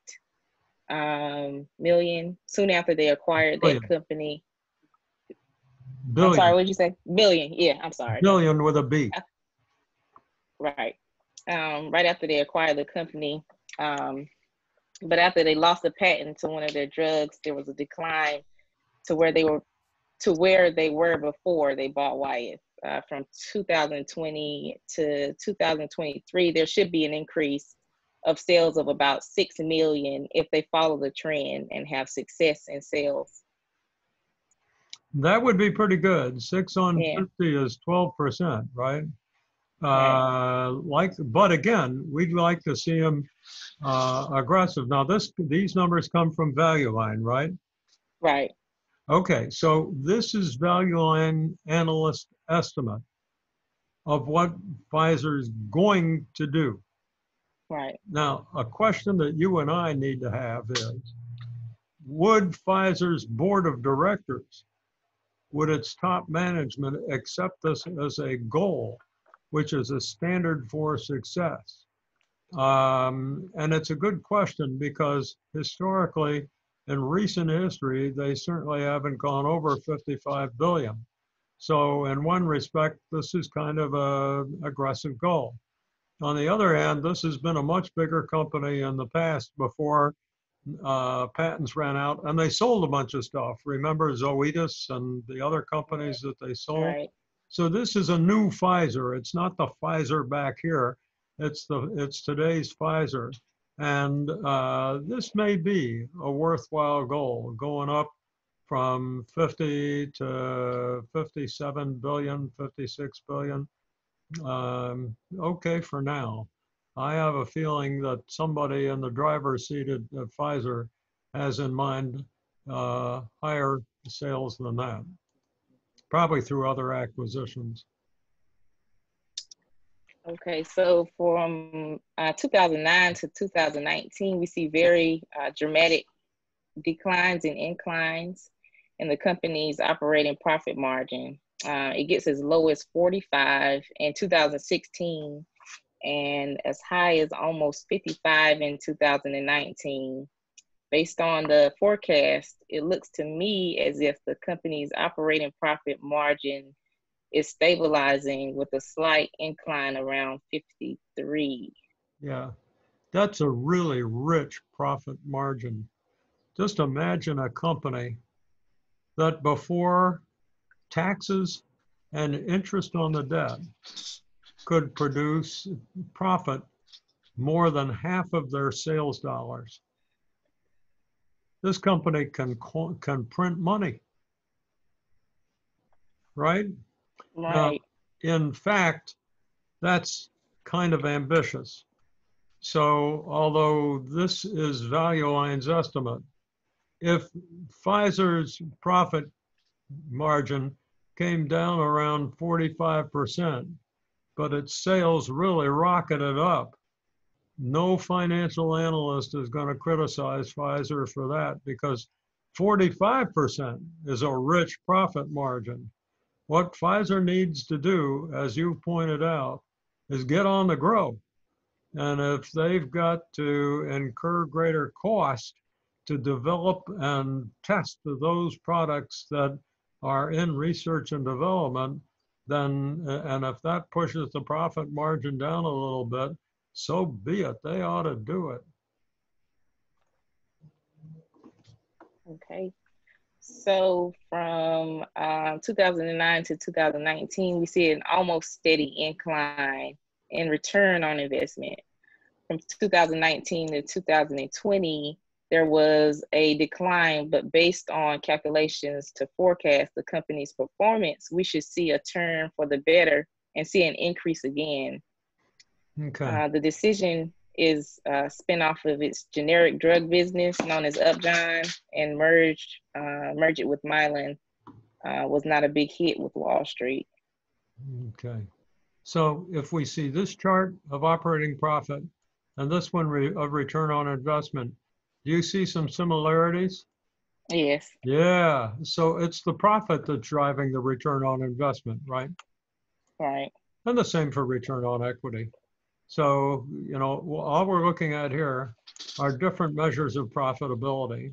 million. Soon after they acquired that company. Billion. I'm sorry, what did you say? Billion. Yeah, I'm sorry. Billion with a B. Right. Right after they acquired the company. But after they lost the patent to one of their drugs, there was a decline to where they were before they bought Wyeth. From 2020 to 2023, there should be an increase of sales of about 6 million if they follow the trend and have success in sales. That would be pretty good. 6 on 50 is 12%, right? Right. But again, we'd like to see them aggressive. Now, these numbers come from Value Line, right? Right. Okay, so this is Value Line analyst estimate of what Pfizer's going to do. Right. Now, a question that you and I need to have is, would Pfizer's board of directors, would its top management accept this as a goal, which is a standard for success? And it's a good question because historically, in recent history, they certainly haven't gone over 55 billion. So in one respect, this is kind of an aggressive goal. On the other hand, this has been a much bigger company in the past before patents ran out, and they sold a bunch of stuff. Remember Zoetis and the other companies that they sold? Right. So this is a new Pfizer. It's not the Pfizer back here. It's today's Pfizer. And this may be a worthwhile goal, going up from 50 to 57 billion, 56 billion. Okay for now. I have a feeling that somebody in the driver's seat at Pfizer has in mind higher sales than that, probably through other acquisitions. Okay, so from 2009 to 2019, we see very dramatic declines and inclines in the company's operating profit margin. It gets as low as 45 in 2016 and as high as almost 55 in 2019. Based on the forecast, it looks to me as if the company's operating profit margin is stabilizing with a slight incline around 53. Yeah, that's a really rich profit margin. Just imagine a company that before taxes and interest on the debt could produce profit more than half of their sales dollars. This company can print money, right? Now, Right. in fact, that's kind of ambitious. So although this is Value Line's estimate, if Pfizer's profit margin came down around 45%, but its sales really rocketed up, no financial analyst is going to criticize Pfizer for that because 45% is a rich profit margin. What Pfizer needs to do, as you pointed out, is get on the grow. And if they've got to incur greater cost to develop and test those products that are in research and development, then, and if that pushes the profit margin down a little bit, so be it. They ought to do it. Okay. So from 2009 to 2019, we see an almost steady incline in return on investment. From 2019 to 2020, there was a decline, but based on calculations to forecast the company's performance, we should see a turn for the better and see an increase again. Okay. The decision is a spin-off of its generic drug business known as Upjohn, and merge it with Mylan was not a big hit with Wall Street. Okay. So if we see this chart of operating profit and this one of return on investment, do you see some similarities? Yes. Yeah. So it's the profit that's driving the return on investment, right? Right. And the same for return on equity. So, you know, all we're looking at here are different measures of profitability.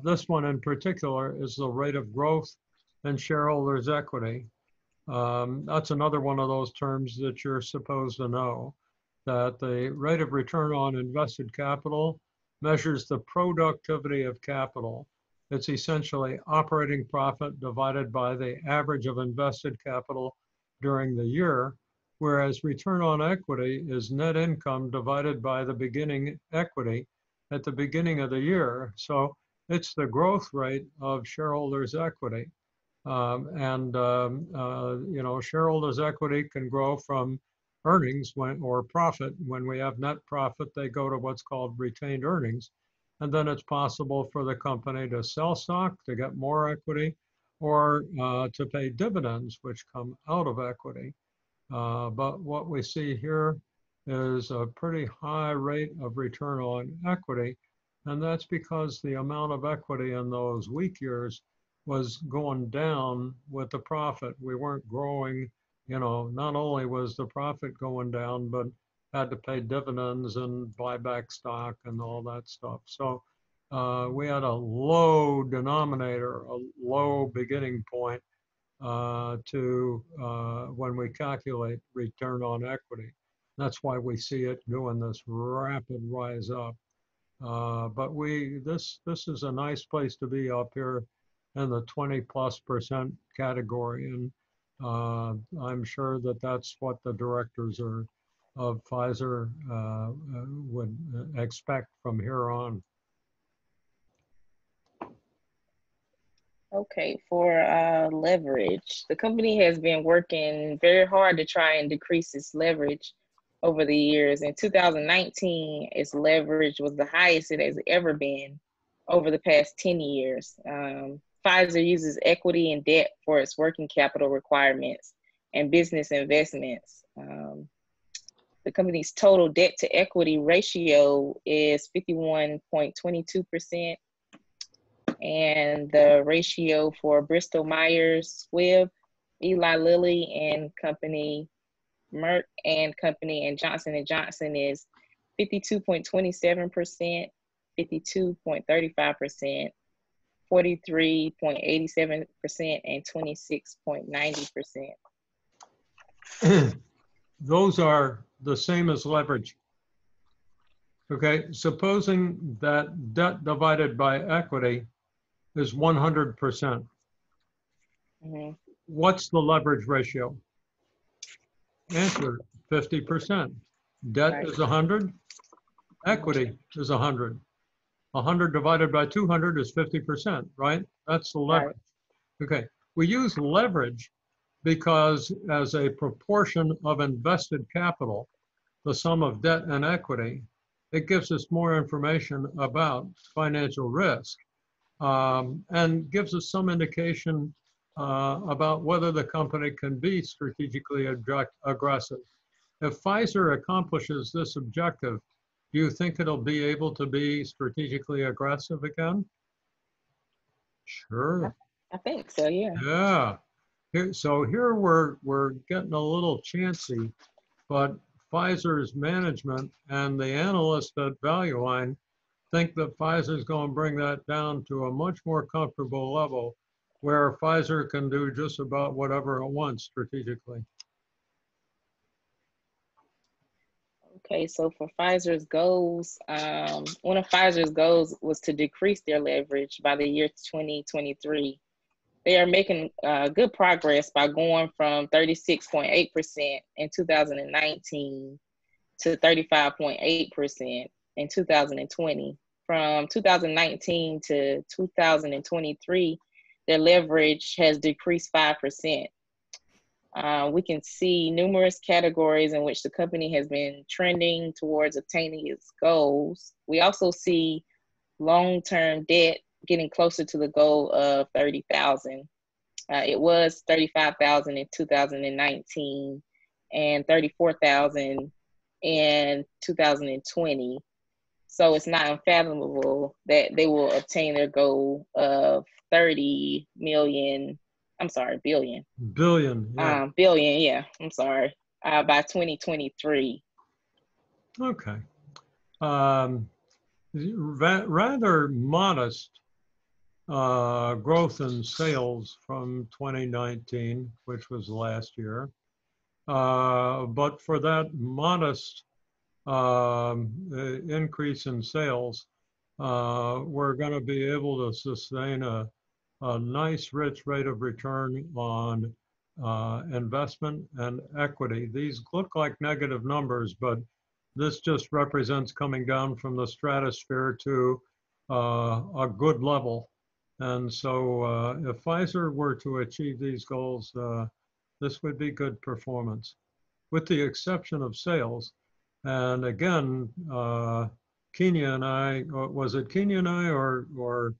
This one in particular is the rate of growth in shareholders' equity. That's another one of those terms that you're supposed to know, that the rate of return on invested capital measures the productivity of capital. It's essentially operating profit divided by the average of invested capital during the year, whereas return on equity is net income divided by the beginning equity at the beginning of the year. So it's the growth rate of shareholders' equity. You know, shareholders' equity can grow from earnings or profit. When we have net profit, they go to what's called retained earnings. And then it's possible for the company to sell stock to get more equity, or to pay dividends, which come out of equity. But what we see here is a pretty high rate of return on equity. And that's because the amount of equity in those weak years was going down with the profit. We weren't growing, not only was the profit going down, but had to pay dividends and buy back stock and all that stuff. So we had a low denominator, a low beginning point when we calculate return on equity. That's why we see it doing this rapid rise up. But this is a nice place to be up here in the 20+% category, and I'm sure that that's what the directors of Pfizer would expect from here on. Okay, for leverage, the company has been working very hard to try and decrease its leverage over the years. In 2019, its leverage was the highest it has ever been over the past 10 years. Pfizer uses equity and debt for its working capital requirements and business investments. The company's total debt to equity ratio is 51.22%. And the ratio for Bristol Myers Squibb, Eli Lilly and Company, Merck and Company, and Johnson & Johnson is 52.27%, 52.35%, 43.87%, and 26.90%. Those are the same as leverage. Okay, supposing that debt divided by equity is 100%. Mm-hmm. What's the leverage ratio? Answer, 50%. Debt Right. is 100, equity is 100. 100 divided by 200 is 50%, right? That's the leverage. Right. Okay, we use leverage because as a proportion of invested capital, the sum of debt and equity, it gives us more information about financial risk. And gives us some indication about whether the company can be strategically aggressive. If Pfizer accomplishes this objective, do you think it'll be able to be strategically aggressive again? Sure. I think so, yeah. Yeah. Here we're getting a little chancy, but Pfizer's management and the analysts at Value Line think that Pfizer is going to bring that down to a much more comfortable level where Pfizer can do just about whatever it wants strategically. Okay, so for Pfizer's goals, one of Pfizer's goals was to decrease their leverage by the year 2023. They are making good progress by going from 36.8% in 2019 to 35.8% in 2020. From 2019 to 2023, their leverage has decreased 5%. We can see numerous categories in which the company has been trending towards obtaining its goals. We also see long-term debt getting closer to the goal of 30,000. It was 35,000 in 2019 and 34,000 in 2020. So it's not unfathomable that they will obtain their goal of 30 million. I'm sorry, billion. Billion. Yeah. Billion. Yeah. I'm sorry. By 2023. Okay. Rather modest growth in sales from 2019, which was last year. But for that modest increase in sales, we're going to be able to sustain a nice rich rate of return on investment and equity. These look like negative numbers, but this just represents coming down from the stratosphere to a good level. And so if Pfizer were to achieve these goals, this would be good performance, with the exception of sales. And again, Kenya and I, was it Kenya and I or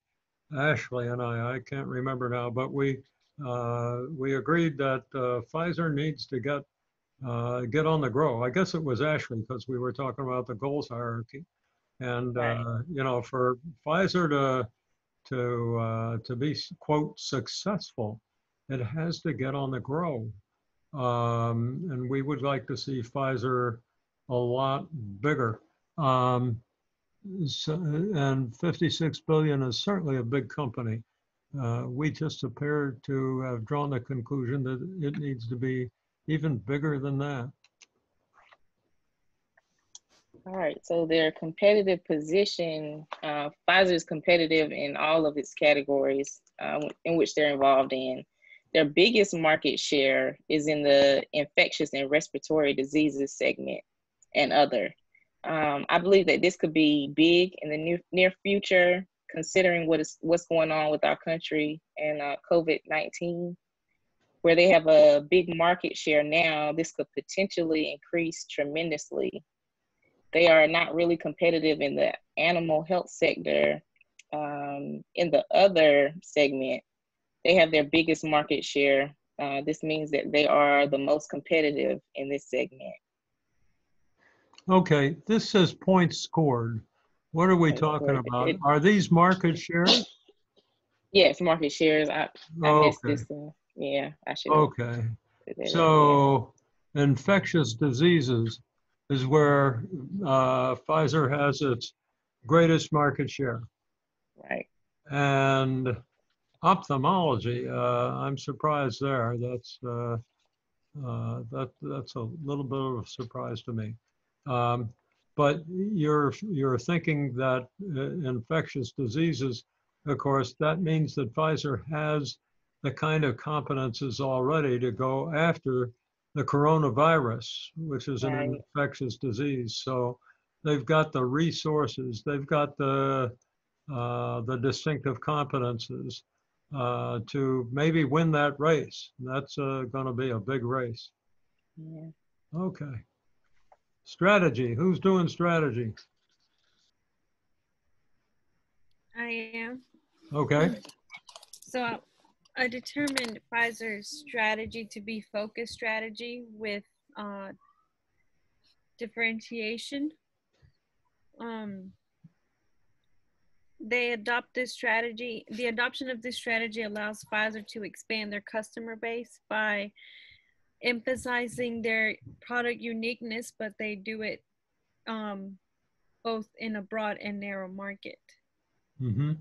Ashley and I can't remember now, but we agreed that Pfizer needs to get get on the grow. I guess it was Ashley because we were talking about the goals hierarchy, and Right. you know, for Pfizer to be quote successful, it has to get on the grow. And we would like to see Pfizer a lot bigger. So, and 56 billion is certainly a big company. We just appear to have drawn the conclusion that it needs to be even bigger than that. All right, so their competitive position, Pfizer is competitive in all of its categories in which they're involved in. Their biggest market share is in the infectious and respiratory diseases segment and other. I believe that this could be big in the near future, considering what's going on with our country and COVID-19, where they have a big market share now. This could potentially increase tremendously. They are not really competitive in the animal health sector. In the other segment, they have their biggest market share. This means that they are the most competitive in this segment. Okay, this says points scored. What are we talking about? Are these market shares? Yes, market shares. I missed Okay, this. Yeah, I should have okay. put that in there. So infectious diseases is where Pfizer has its greatest market share. Right. And ophthalmology, I'm surprised there. That's a little bit of a surprise to me. But you're thinking that infectious diseases, of course, that means that Pfizer has the kind of competences already to go after the coronavirus, which is an Right. infectious disease. So they've got the resources, they've got the distinctive competences to maybe win that race. That's going to be a big race. Yeah. Okay. Strategy. Who's doing strategy? I am. Okay. So I determined Pfizer's strategy to be focused strategy with differentiation. They adopt this strategy. The adoption of this strategy allows Pfizer to expand their customer base by emphasizing their product uniqueness, but they do it both in a broad and narrow market. Mm-hmm.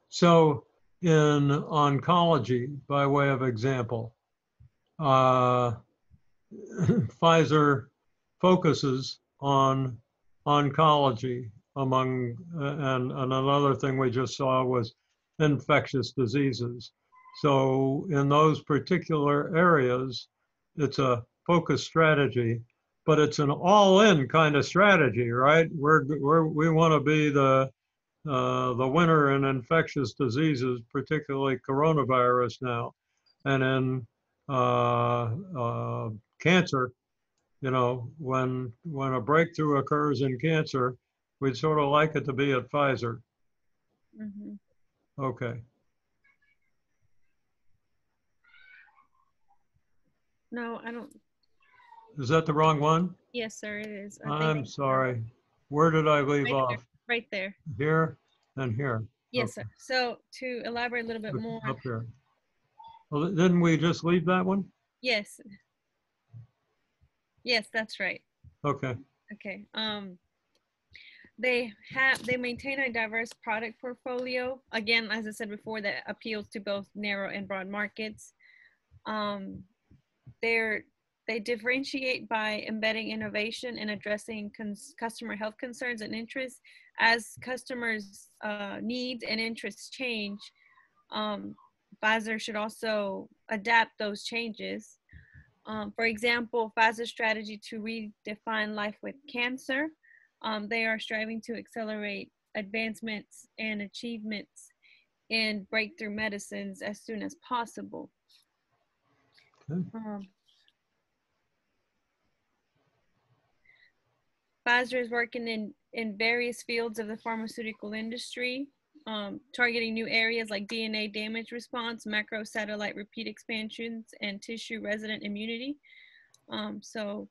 So in oncology, by way of example, Pfizer focuses on oncology among, and another thing we just saw was infectious diseases. So in those particular areas, it's a focus strategy, but it's an all-in kind of strategy, right? We want to be the winner in infectious diseases, particularly coronavirus now, and in cancer. You know, when a breakthrough occurs in cancer, we'd sort of like it to be at Pfizer. Mm-hmm. Okay. No, I don't. Is that the wrong one? Yes, sir, it is. I'm sorry. Where did I leave right off? there, right there. Here and here. Yes, Okay. sir. So to elaborate a little bit more. Up here. Well, didn't we just leave that one? Yes. Yes, that's right. Okay. Okay. They maintain a diverse product portfolio. Again, as I said before, that appeals to both narrow and broad markets. They differentiate by embedding innovation and addressing customer health concerns and interests. As customers' needs and interests change, Pfizer should also adapt those changes. For example, Pfizer's strategy to redefine life with cancer. They are striving to accelerate advancements and achievements in breakthrough medicines as soon as possible. Okay. Pfizer is working in various fields of the pharmaceutical industry, targeting new areas like DNA damage response, macrosatellite repeat expansions, and tissue resident immunity. So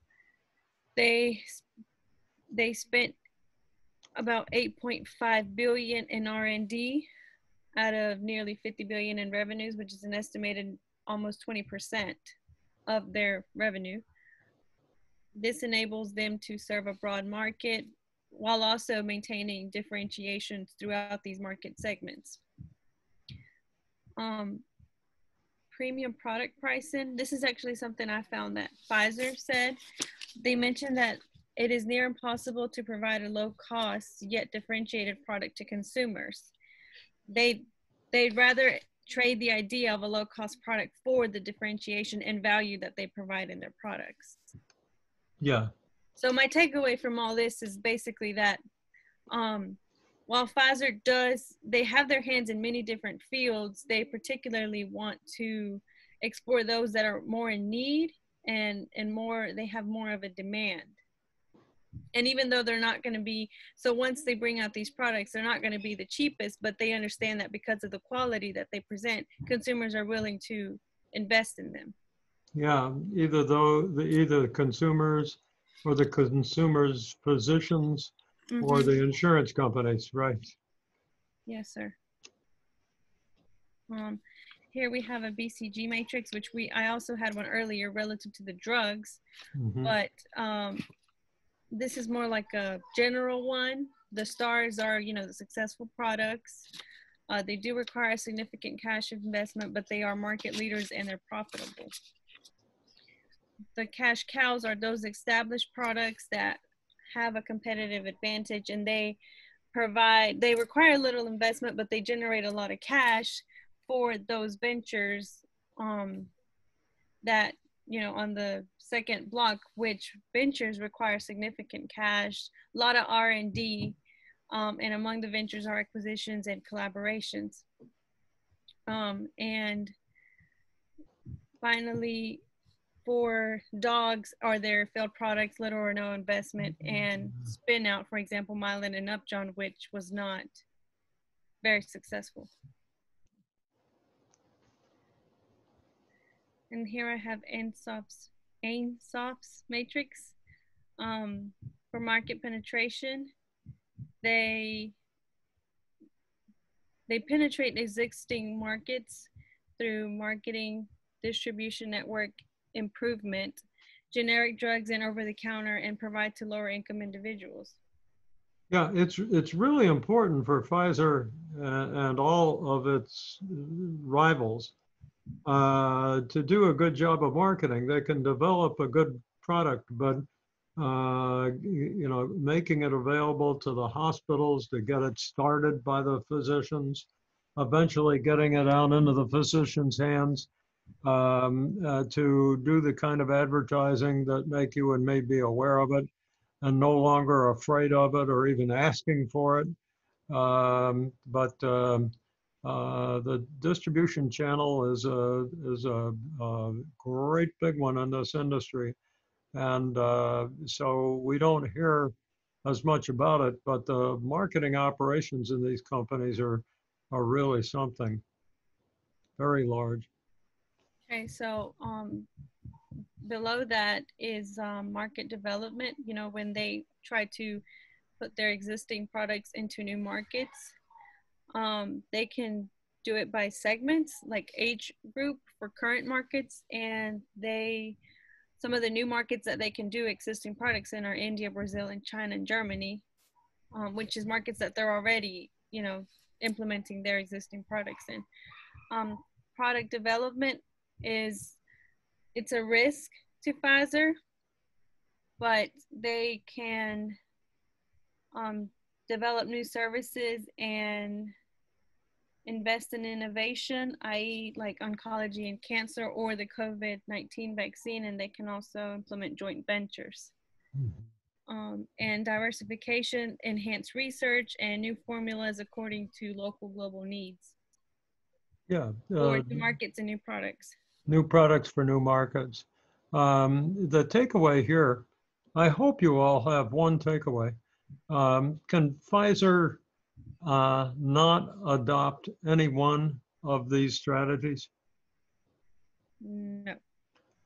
they spent about 8.5 billion in R&D out of nearly 50 billion in revenues, which is an estimated almost 20% of their revenue. This enables them to serve a broad market while also maintaining differentiations throughout these market segments. Premium product pricing. This is actually something I found that Pfizer said. They mentioned that it is near impossible to provide a low cost yet differentiated product to consumers. They'd rather trade the idea of a low cost product for the differentiation and value that they provide in their products. Yeah. So my takeaway from all this is basically that while Pfizer they have their hands in many different fields, they particularly want to explore those that are more in need and they have more of a demand. And even though they're not going to be, so once they bring out these products, they're not going to be the cheapest, but they understand that because of the quality that they present, consumers are willing to invest in them. Yeah, either the consumers or the consumers' physicians or the insurance companies, right? Yes, sir. Here we have a BCG matrix, which I also had one earlier relative to the drugs, but this is more like a general one. The stars are, the successful products. They do require a significant cash investment, but they are market leaders and they're profitable. The cash cows are those established products that have a competitive advantage, and they require little investment, but they generate a lot of cash for those ventures that, on the second block, which ventures require significant cash, a lot of R&D, and among the ventures are acquisitions and collaborations. And finally, for dogs, are there failed products, little or no investment, and spin out, for example, Mylan and Upjohn, which was not very successful. And here I have ANSOP's matrix. For market penetration, they penetrate existing markets through marketing, distribution network improvement, generic drugs and over-the-counter, and provide to lower income individuals. Yeah, it's really important for Pfizer and all of its rivals to do a good job of marketing. They can develop a good product, but making it available to the hospitals to get it started by the physicians, eventually getting it out into the physicians' hands, to do the kind of advertising that make you and me be aware of it and no longer afraid of it or even asking for it. But the distribution channel is a great big one in this industry. And so we don't hear as much about it, but the marketing operations in these companies are really something very large. Okay, so below that is market development. When they try to put their existing products into new markets, they can do it by segments, like age group for current markets, and some of the new markets that they can do existing products in are India, Brazil, and China, and Germany, which is markets that they're already, implementing their existing products in. Product development it's a risk to Pfizer, but they can develop new services and invest in innovation, i.e. like oncology and cancer or the COVID-19 vaccine, and they can also implement joint ventures. And diversification, enhance research, and new formulas according to local global needs. Yeah. Or new markets and new products. New products for new markets. The takeaway here, I hope you all have one takeaway. Can Pfizer not adopt any one of these strategies? No.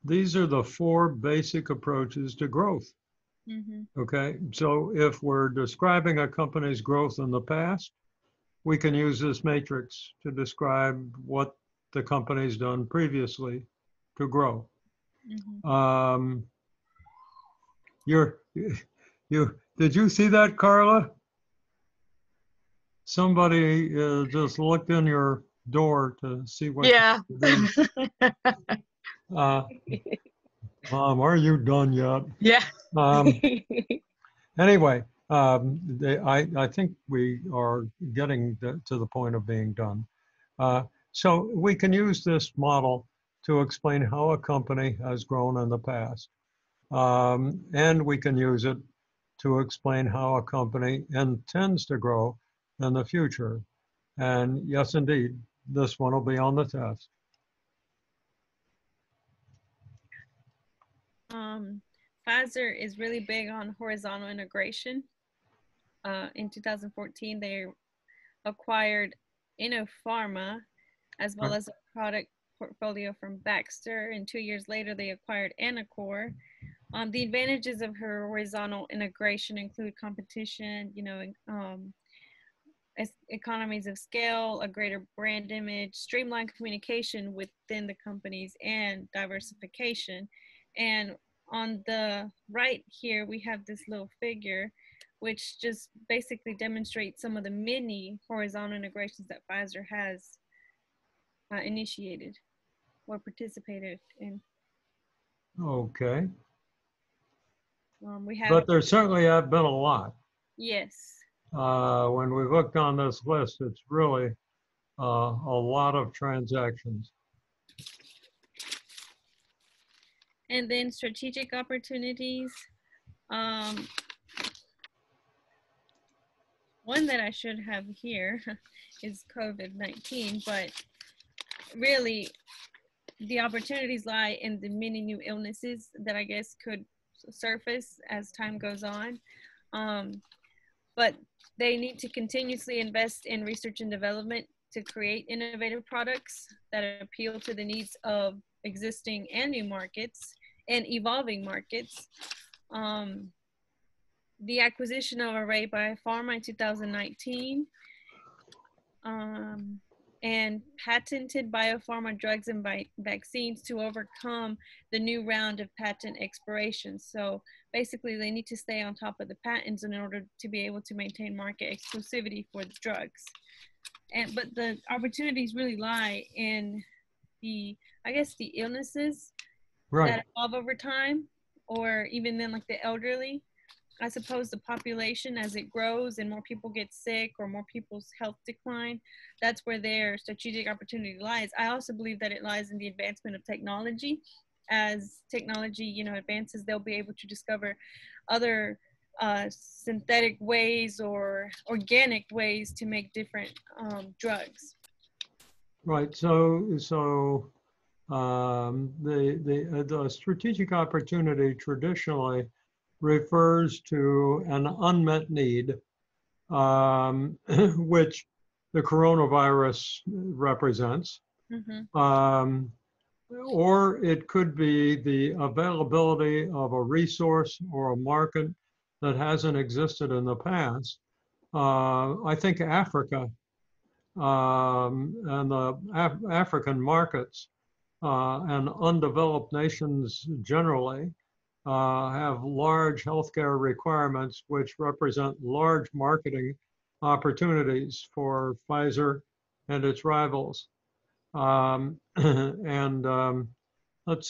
these are the four basic approaches to growth. Mm-hmm. Okay, so if we're describing a company's growth in the past, we can use this matrix to describe what the company's done previously to grow. Mm-hmm. Did you see that, Carla? Somebody just looked in your door to see what Yeah. you're doing. Mom, are you done yet? Yeah. Anyway, I think we are getting to the point of being done. So we can use this model to explain how a company has grown in the past. And we can use it to explain how a company intends to grow in the future. And yes, indeed, this one will be on the test. Pfizer is really big on horizontal integration. In 2014, they acquired InnoPharma as well as a product portfolio from Baxter, and 2 years later they acquired Anacor. The advantages of her horizontal integration include competition, economies of scale, a greater brand image, streamlined communication within the companies, and diversification. And on the right here, we have this little figure, which just basically demonstrates some of the many horizontal integrations that Pfizer has initiated or participated in. Okay. We have, But there certainly have been a lot. yes. When we looked on this list, it's really a lot of transactions. And then strategic opportunities. One that I should have here is COVID-19, but really the opportunities lie in the many new illnesses that I guess could surface as time goes on. But they need to continuously invest in research and development to create innovative products that appeal to the needs of existing and new markets and evolving markets. The acquisition of Array Biopharma in 2019 and patented biopharma drugs and vaccines to overcome the new round of patent expirations. So basically they need to stay on top of the patents in order to be able to maintain market exclusivity for the drugs. But the opportunities really lie in the illnesses that evolve over time, or even then like the elderly. I suppose the population, as it grows and more people get sick or more people's health decline, that's where their strategic opportunity lies. I also believe that it lies in the advancement of technology. As technology, advances, they'll be able to discover other synthetic ways or organic ways to make different drugs. Right. So the strategic opportunity traditionally refers to an unmet need, which the coronavirus represents. Mm-hmm. Or it could be the availability of a resource or a market that hasn't existed in the past. I think Africa and the African markets and undeveloped nations generally have large healthcare requirements, which represent large marketing opportunities for Pfizer and its rivals. Let's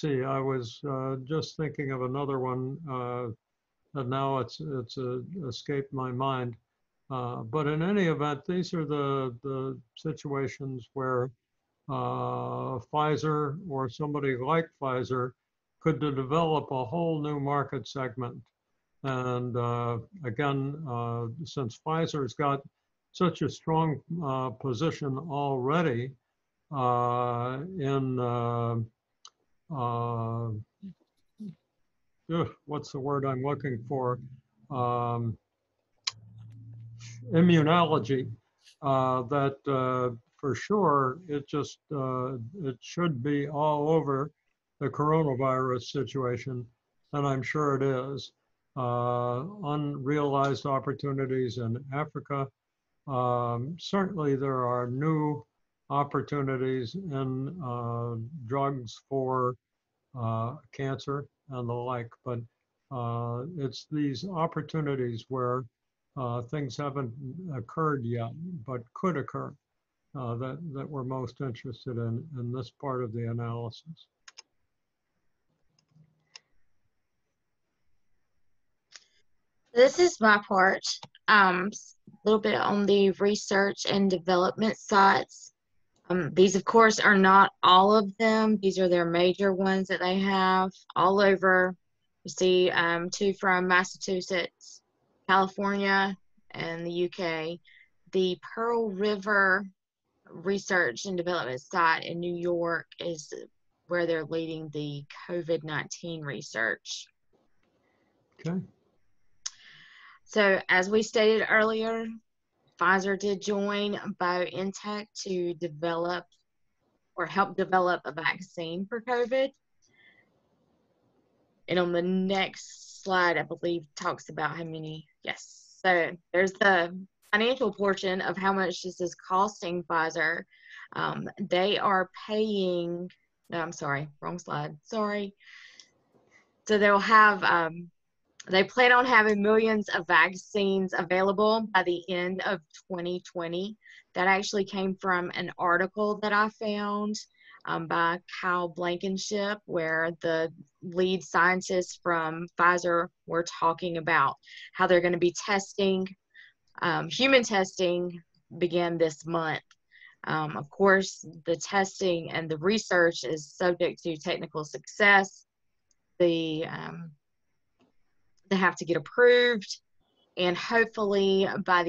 see, I was just thinking of another one that now it's escaped my mind. But in any event, these are the situations where Pfizer or somebody like Pfizer could develop a whole new market segment. And again, since Pfizer's got such a strong position already in what's the word I'm looking for? Immunology, that for sure it should be all over the coronavirus situation, and I'm sure it is. Unrealized opportunities in Africa. Certainly there are new opportunities in drugs for cancer and the like, but it's these opportunities where things haven't occurred yet, but could occur, that we're most interested in this part of the analysis. This is my part. A little bit on the research and development sites. These, of course, are not all of them. These are their major ones that they have all over. You see 2 from Massachusetts, California, and the UK. The Pearl River Research and Development Site in New York is where they're leading the COVID-19 research. Okay. So as we stated earlier, Pfizer did join BioNTech to develop or help develop a vaccine for COVID. And on the next slide, I believe, talks about how many, yes. So there's the financial portion of how much this is costing Pfizer. They are paying, no, I'm sorry, wrong slide, sorry. So they'll have, they plan on having millions of vaccines available by the end of 2020. That actually came from an article that I found by Kyle Blankenship, where the lead scientists from Pfizer were talking about how they're going to be testing. Human testing began this month. Of course, the testing and the research is subject to technical success. They have to get approved, and hopefully by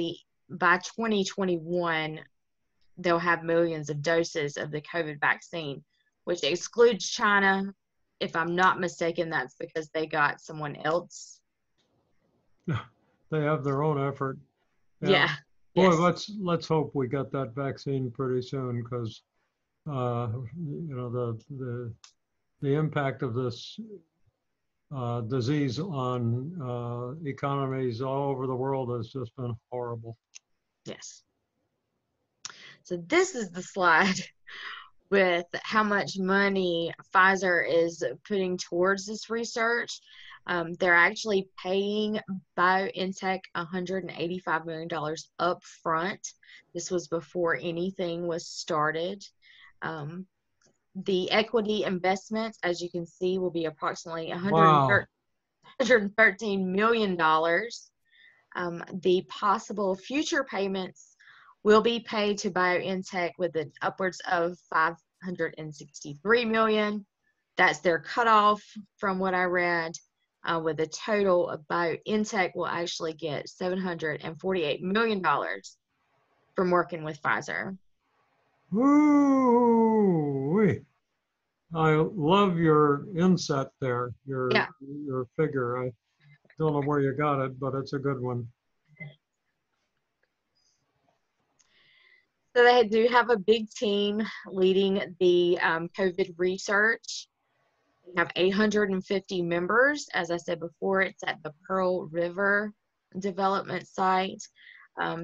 2021 they'll have millions of doses of the COVID vaccine, which excludes China. If I'm not mistaken, that's because they got someone else. They have their own effort. Yeah. Boy, Yes. let's hope we get that vaccine pretty soon, because you know, the impact of this disease on economies all over the world has just been horrible. Yes. So this is the slide with how much money Pfizer is putting towards this research. They're actually paying BioNTech $185 million up front. This was before anything was started. The equity investments, as you can see, will be approximately Wow. $113 million. The possible future payments will be paid to BioNTech with an upwards of $563 million. That's their cutoff from what I read. With a total of BioNTech will actually get $748 million from working with Pfizer. Ooh, I love your inset there, Yeah. your figure. I don't know where you got it, but it's a good one. So they do have a big team leading the COVID research. They have 850 members. As I said before, it's at the Pearl River Development Site.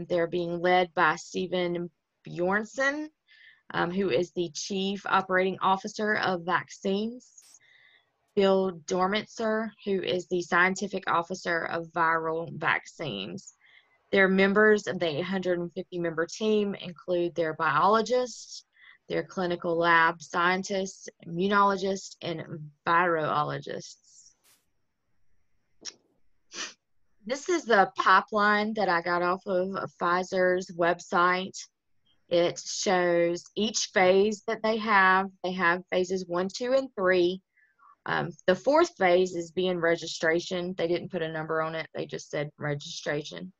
They're being led by Stephen Bjornson, who is the Chief Operating Officer of Vaccines. Bill Dormitzer, who is the Scientific Officer of Viral Vaccines. Their members of the 850-member team include their biologists, their clinical lab scientists, immunologists, and virologists. This is the pipeline that I got off of Pfizer's website. It shows each phase that they have. They have phases 1, 2, and 3. The 4th phase is being registration. They didn't put a number on it. They just said registration.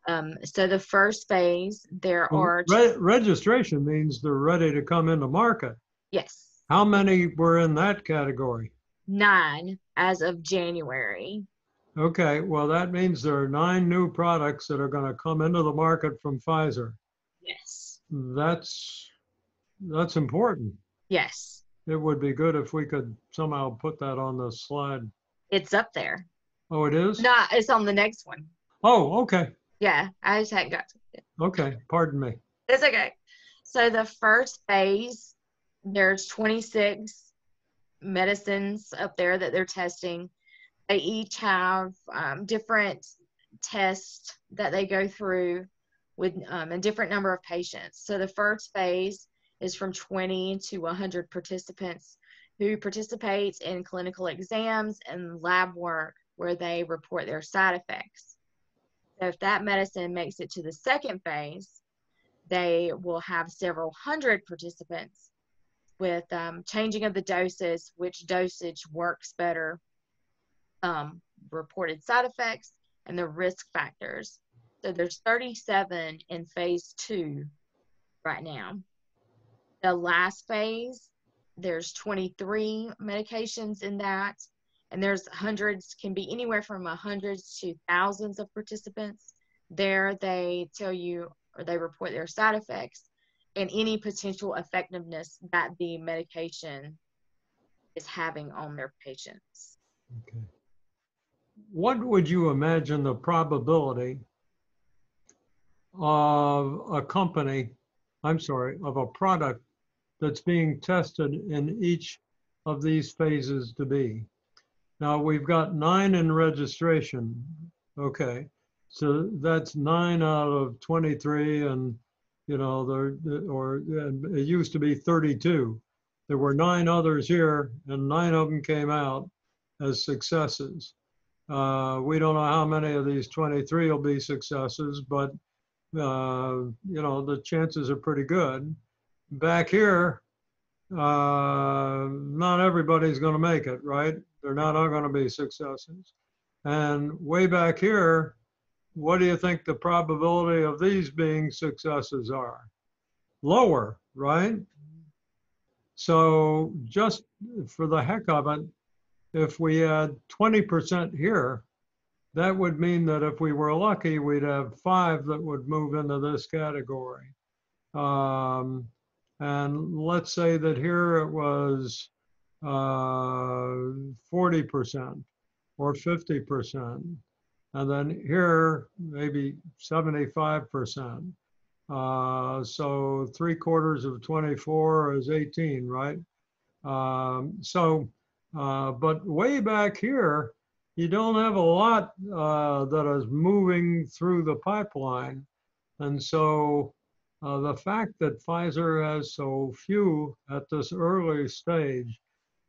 So the first phase, there are... Registration means they're ready to come into market. Yes. How many were in that category? 9 as of January. Okay, well, that means there are 9 new products that are going to come into the market from Pfizer. Yes. That's important. Yes. it would be good if we could somehow put that on the slide. It's up there. Oh, it is? No, it's on the next one. Oh, okay. Yeah, I just hadn't got to it. Okay. Pardon me. It's okay. So the first phase, there's 26 medicines up there that they're testing. They each have different tests that they go through with a different number of patients. So the first phase is from 20 to 100 participants who participate in clinical exams and lab work where they report their side effects. So if that medicine makes it to the second phase, they will have several hundred participants with changing of the doses, which dosage works better, reported side effects, and the risk factors. So there's 37 in phase 2 right now. The last phase, there's 23 medications in that, and there's hundreds, can be anywhere from hundreds to thousands of participants. There they tell you, or they report their side effects and any potential effectiveness that the medication is having on their patients. Okay. What would you imagine the probability of a company, of a product that's being tested in each of these phases to be? Now we've got 9 in registration. Okay. So that's 9 out of 23, and you know, it used to be 32. There were 9 others here, and 9 of them came out as successes. We don't know how many of these 23 will be successes, but you know, the chances are pretty good. Back here, not everybody's going to make it, right? They're not all going to be successes. And way back here, what do you think the probability of these being successes are? Lower, right? So just for the heck of it, if we had 20% here, that would mean that if we were lucky, we'd have 5 that would move into this category. And let's say that here it was 40% or 50%. And then here, maybe 75%. So 3/4 of 24 is 18, right? But way back here, you don't have a lot that is moving through the pipeline. And so the fact that Pfizer has so few at this early stage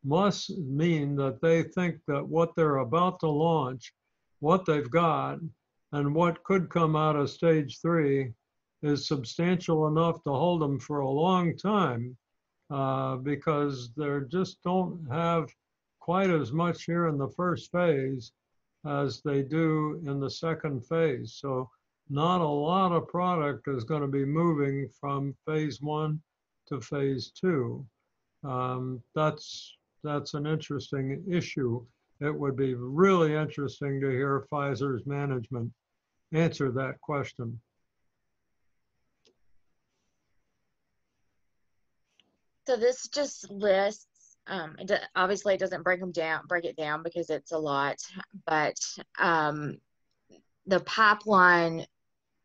must mean that they think that what they're about to launch, what they've got, and what could come out of stage 3 is substantial enough to hold them for a long time, because they just don't have quite as much here in the first phase as they do in the second phase. So not a lot of product is going to be moving from phase 1 to phase 2. That's an interesting issue. It would be really interesting to hear Pfizer's management answer that question. So this just lists, obviously it doesn't break it down because it's a lot, but the pipeline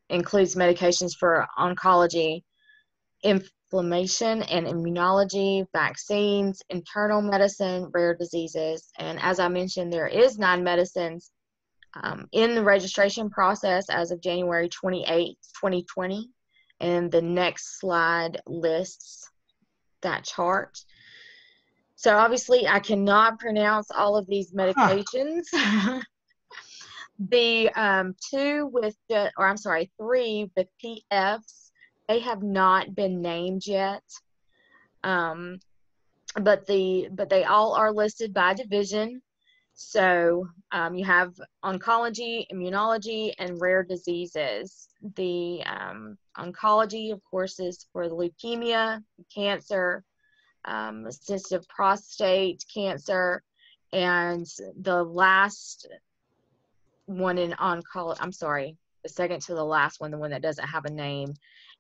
includes medications for oncology, inflammation and immunology, vaccines, internal medicine, rare diseases. And as I mentioned, there is 9 medicines in the registration process as of January 28, 2020. And the next slide lists that chart. So obviously I cannot pronounce all of these medications. The 3 with PFs, they have not been named yet. But they all are listed by division. So you have oncology, immunology, and rare diseases. The oncology, of course, is for the leukemia, cancer, cystic prostate cancer, and the last one in oncology, the second to the last one, the one that doesn't have a name,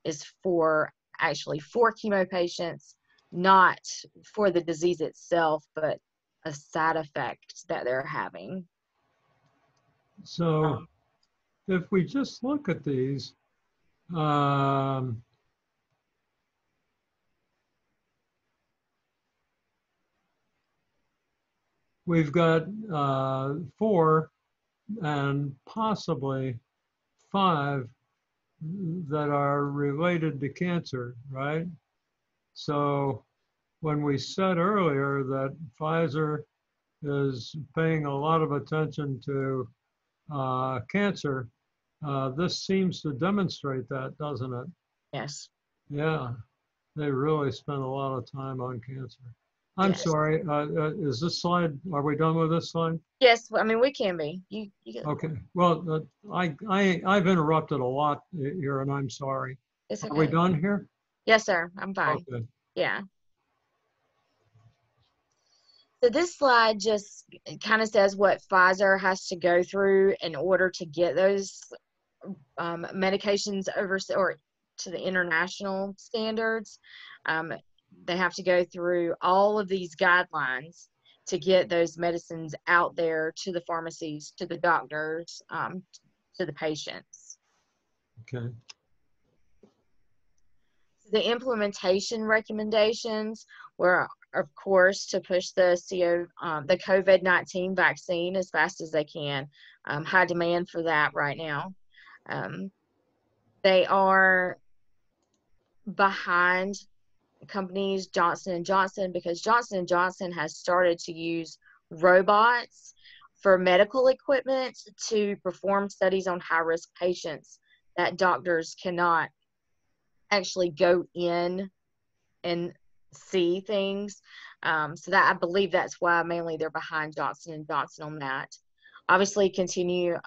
is for chemo patients not for the disease itself, but a side effect that they're having. So if we just look at these, we've got 4 and possibly 5 that are related to cancer, right? So when we said earlier that Pfizer is paying a lot of attention to cancer, this seems to demonstrate that, doesn't it? Yes. Yeah, they really spend a lot of time on cancer. I'm Yes. sorry, is this slide, are we done with this slide? Yes, I mean, we can be. You Okay, well, I've interrupted a lot here and I'm sorry. It's Are we okay. done here? Yes, sir. I'm fine. Okay. Yeah. So this slide just kind of says what Pfizer has to go through in order to get those medications over or to the international standards. They have to go through all of these guidelines to get those medicines out there to the pharmacies, to the doctors, to the patients. Okay. The implementation recommendations were, of course, to push the COVID-19 vaccine as fast as they can. High demand for that right now. They are behind companies Johnson & Johnson because Johnson & Johnson has started to use robots for medical equipment to perform studies on high-risk patients that doctors cannot actually go in and see things. So that, I believe that's why mainly they're behind Johnson & Johnson on that. Obviously, continue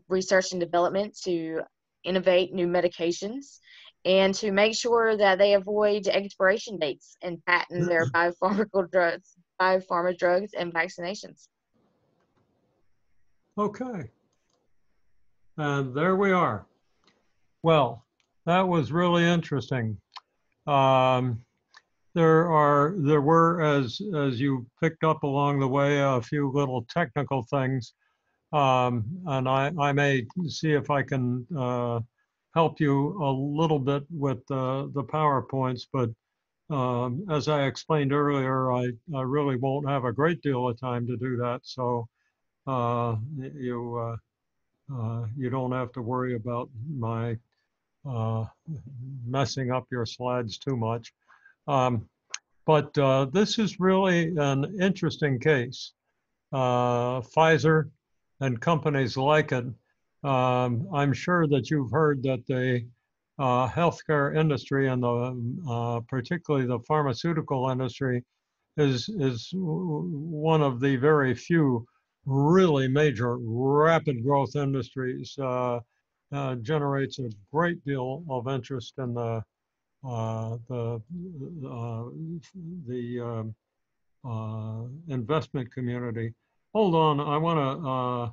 research and development to innovate new medications and to make sure that they avoid expiration dates and patent their biopharma drugs and vaccinations. Okay. And there we are. Well, that was really interesting. There were, as you picked up along the way, a few little technical things, and I may see if I can help you a little bit with the PowerPoints, but as I explained earlier, I really won't have a great deal of time to do that, so you don't have to worry about my messing up your slides too much. But this is really an interesting case. Pfizer and companies like it, I'm sure that you've heard that the healthcare industry and particularly the pharmaceutical industry is one of the very few really major rapid growth industries. Generates a great deal of interest in the investment community. Hold on, I want to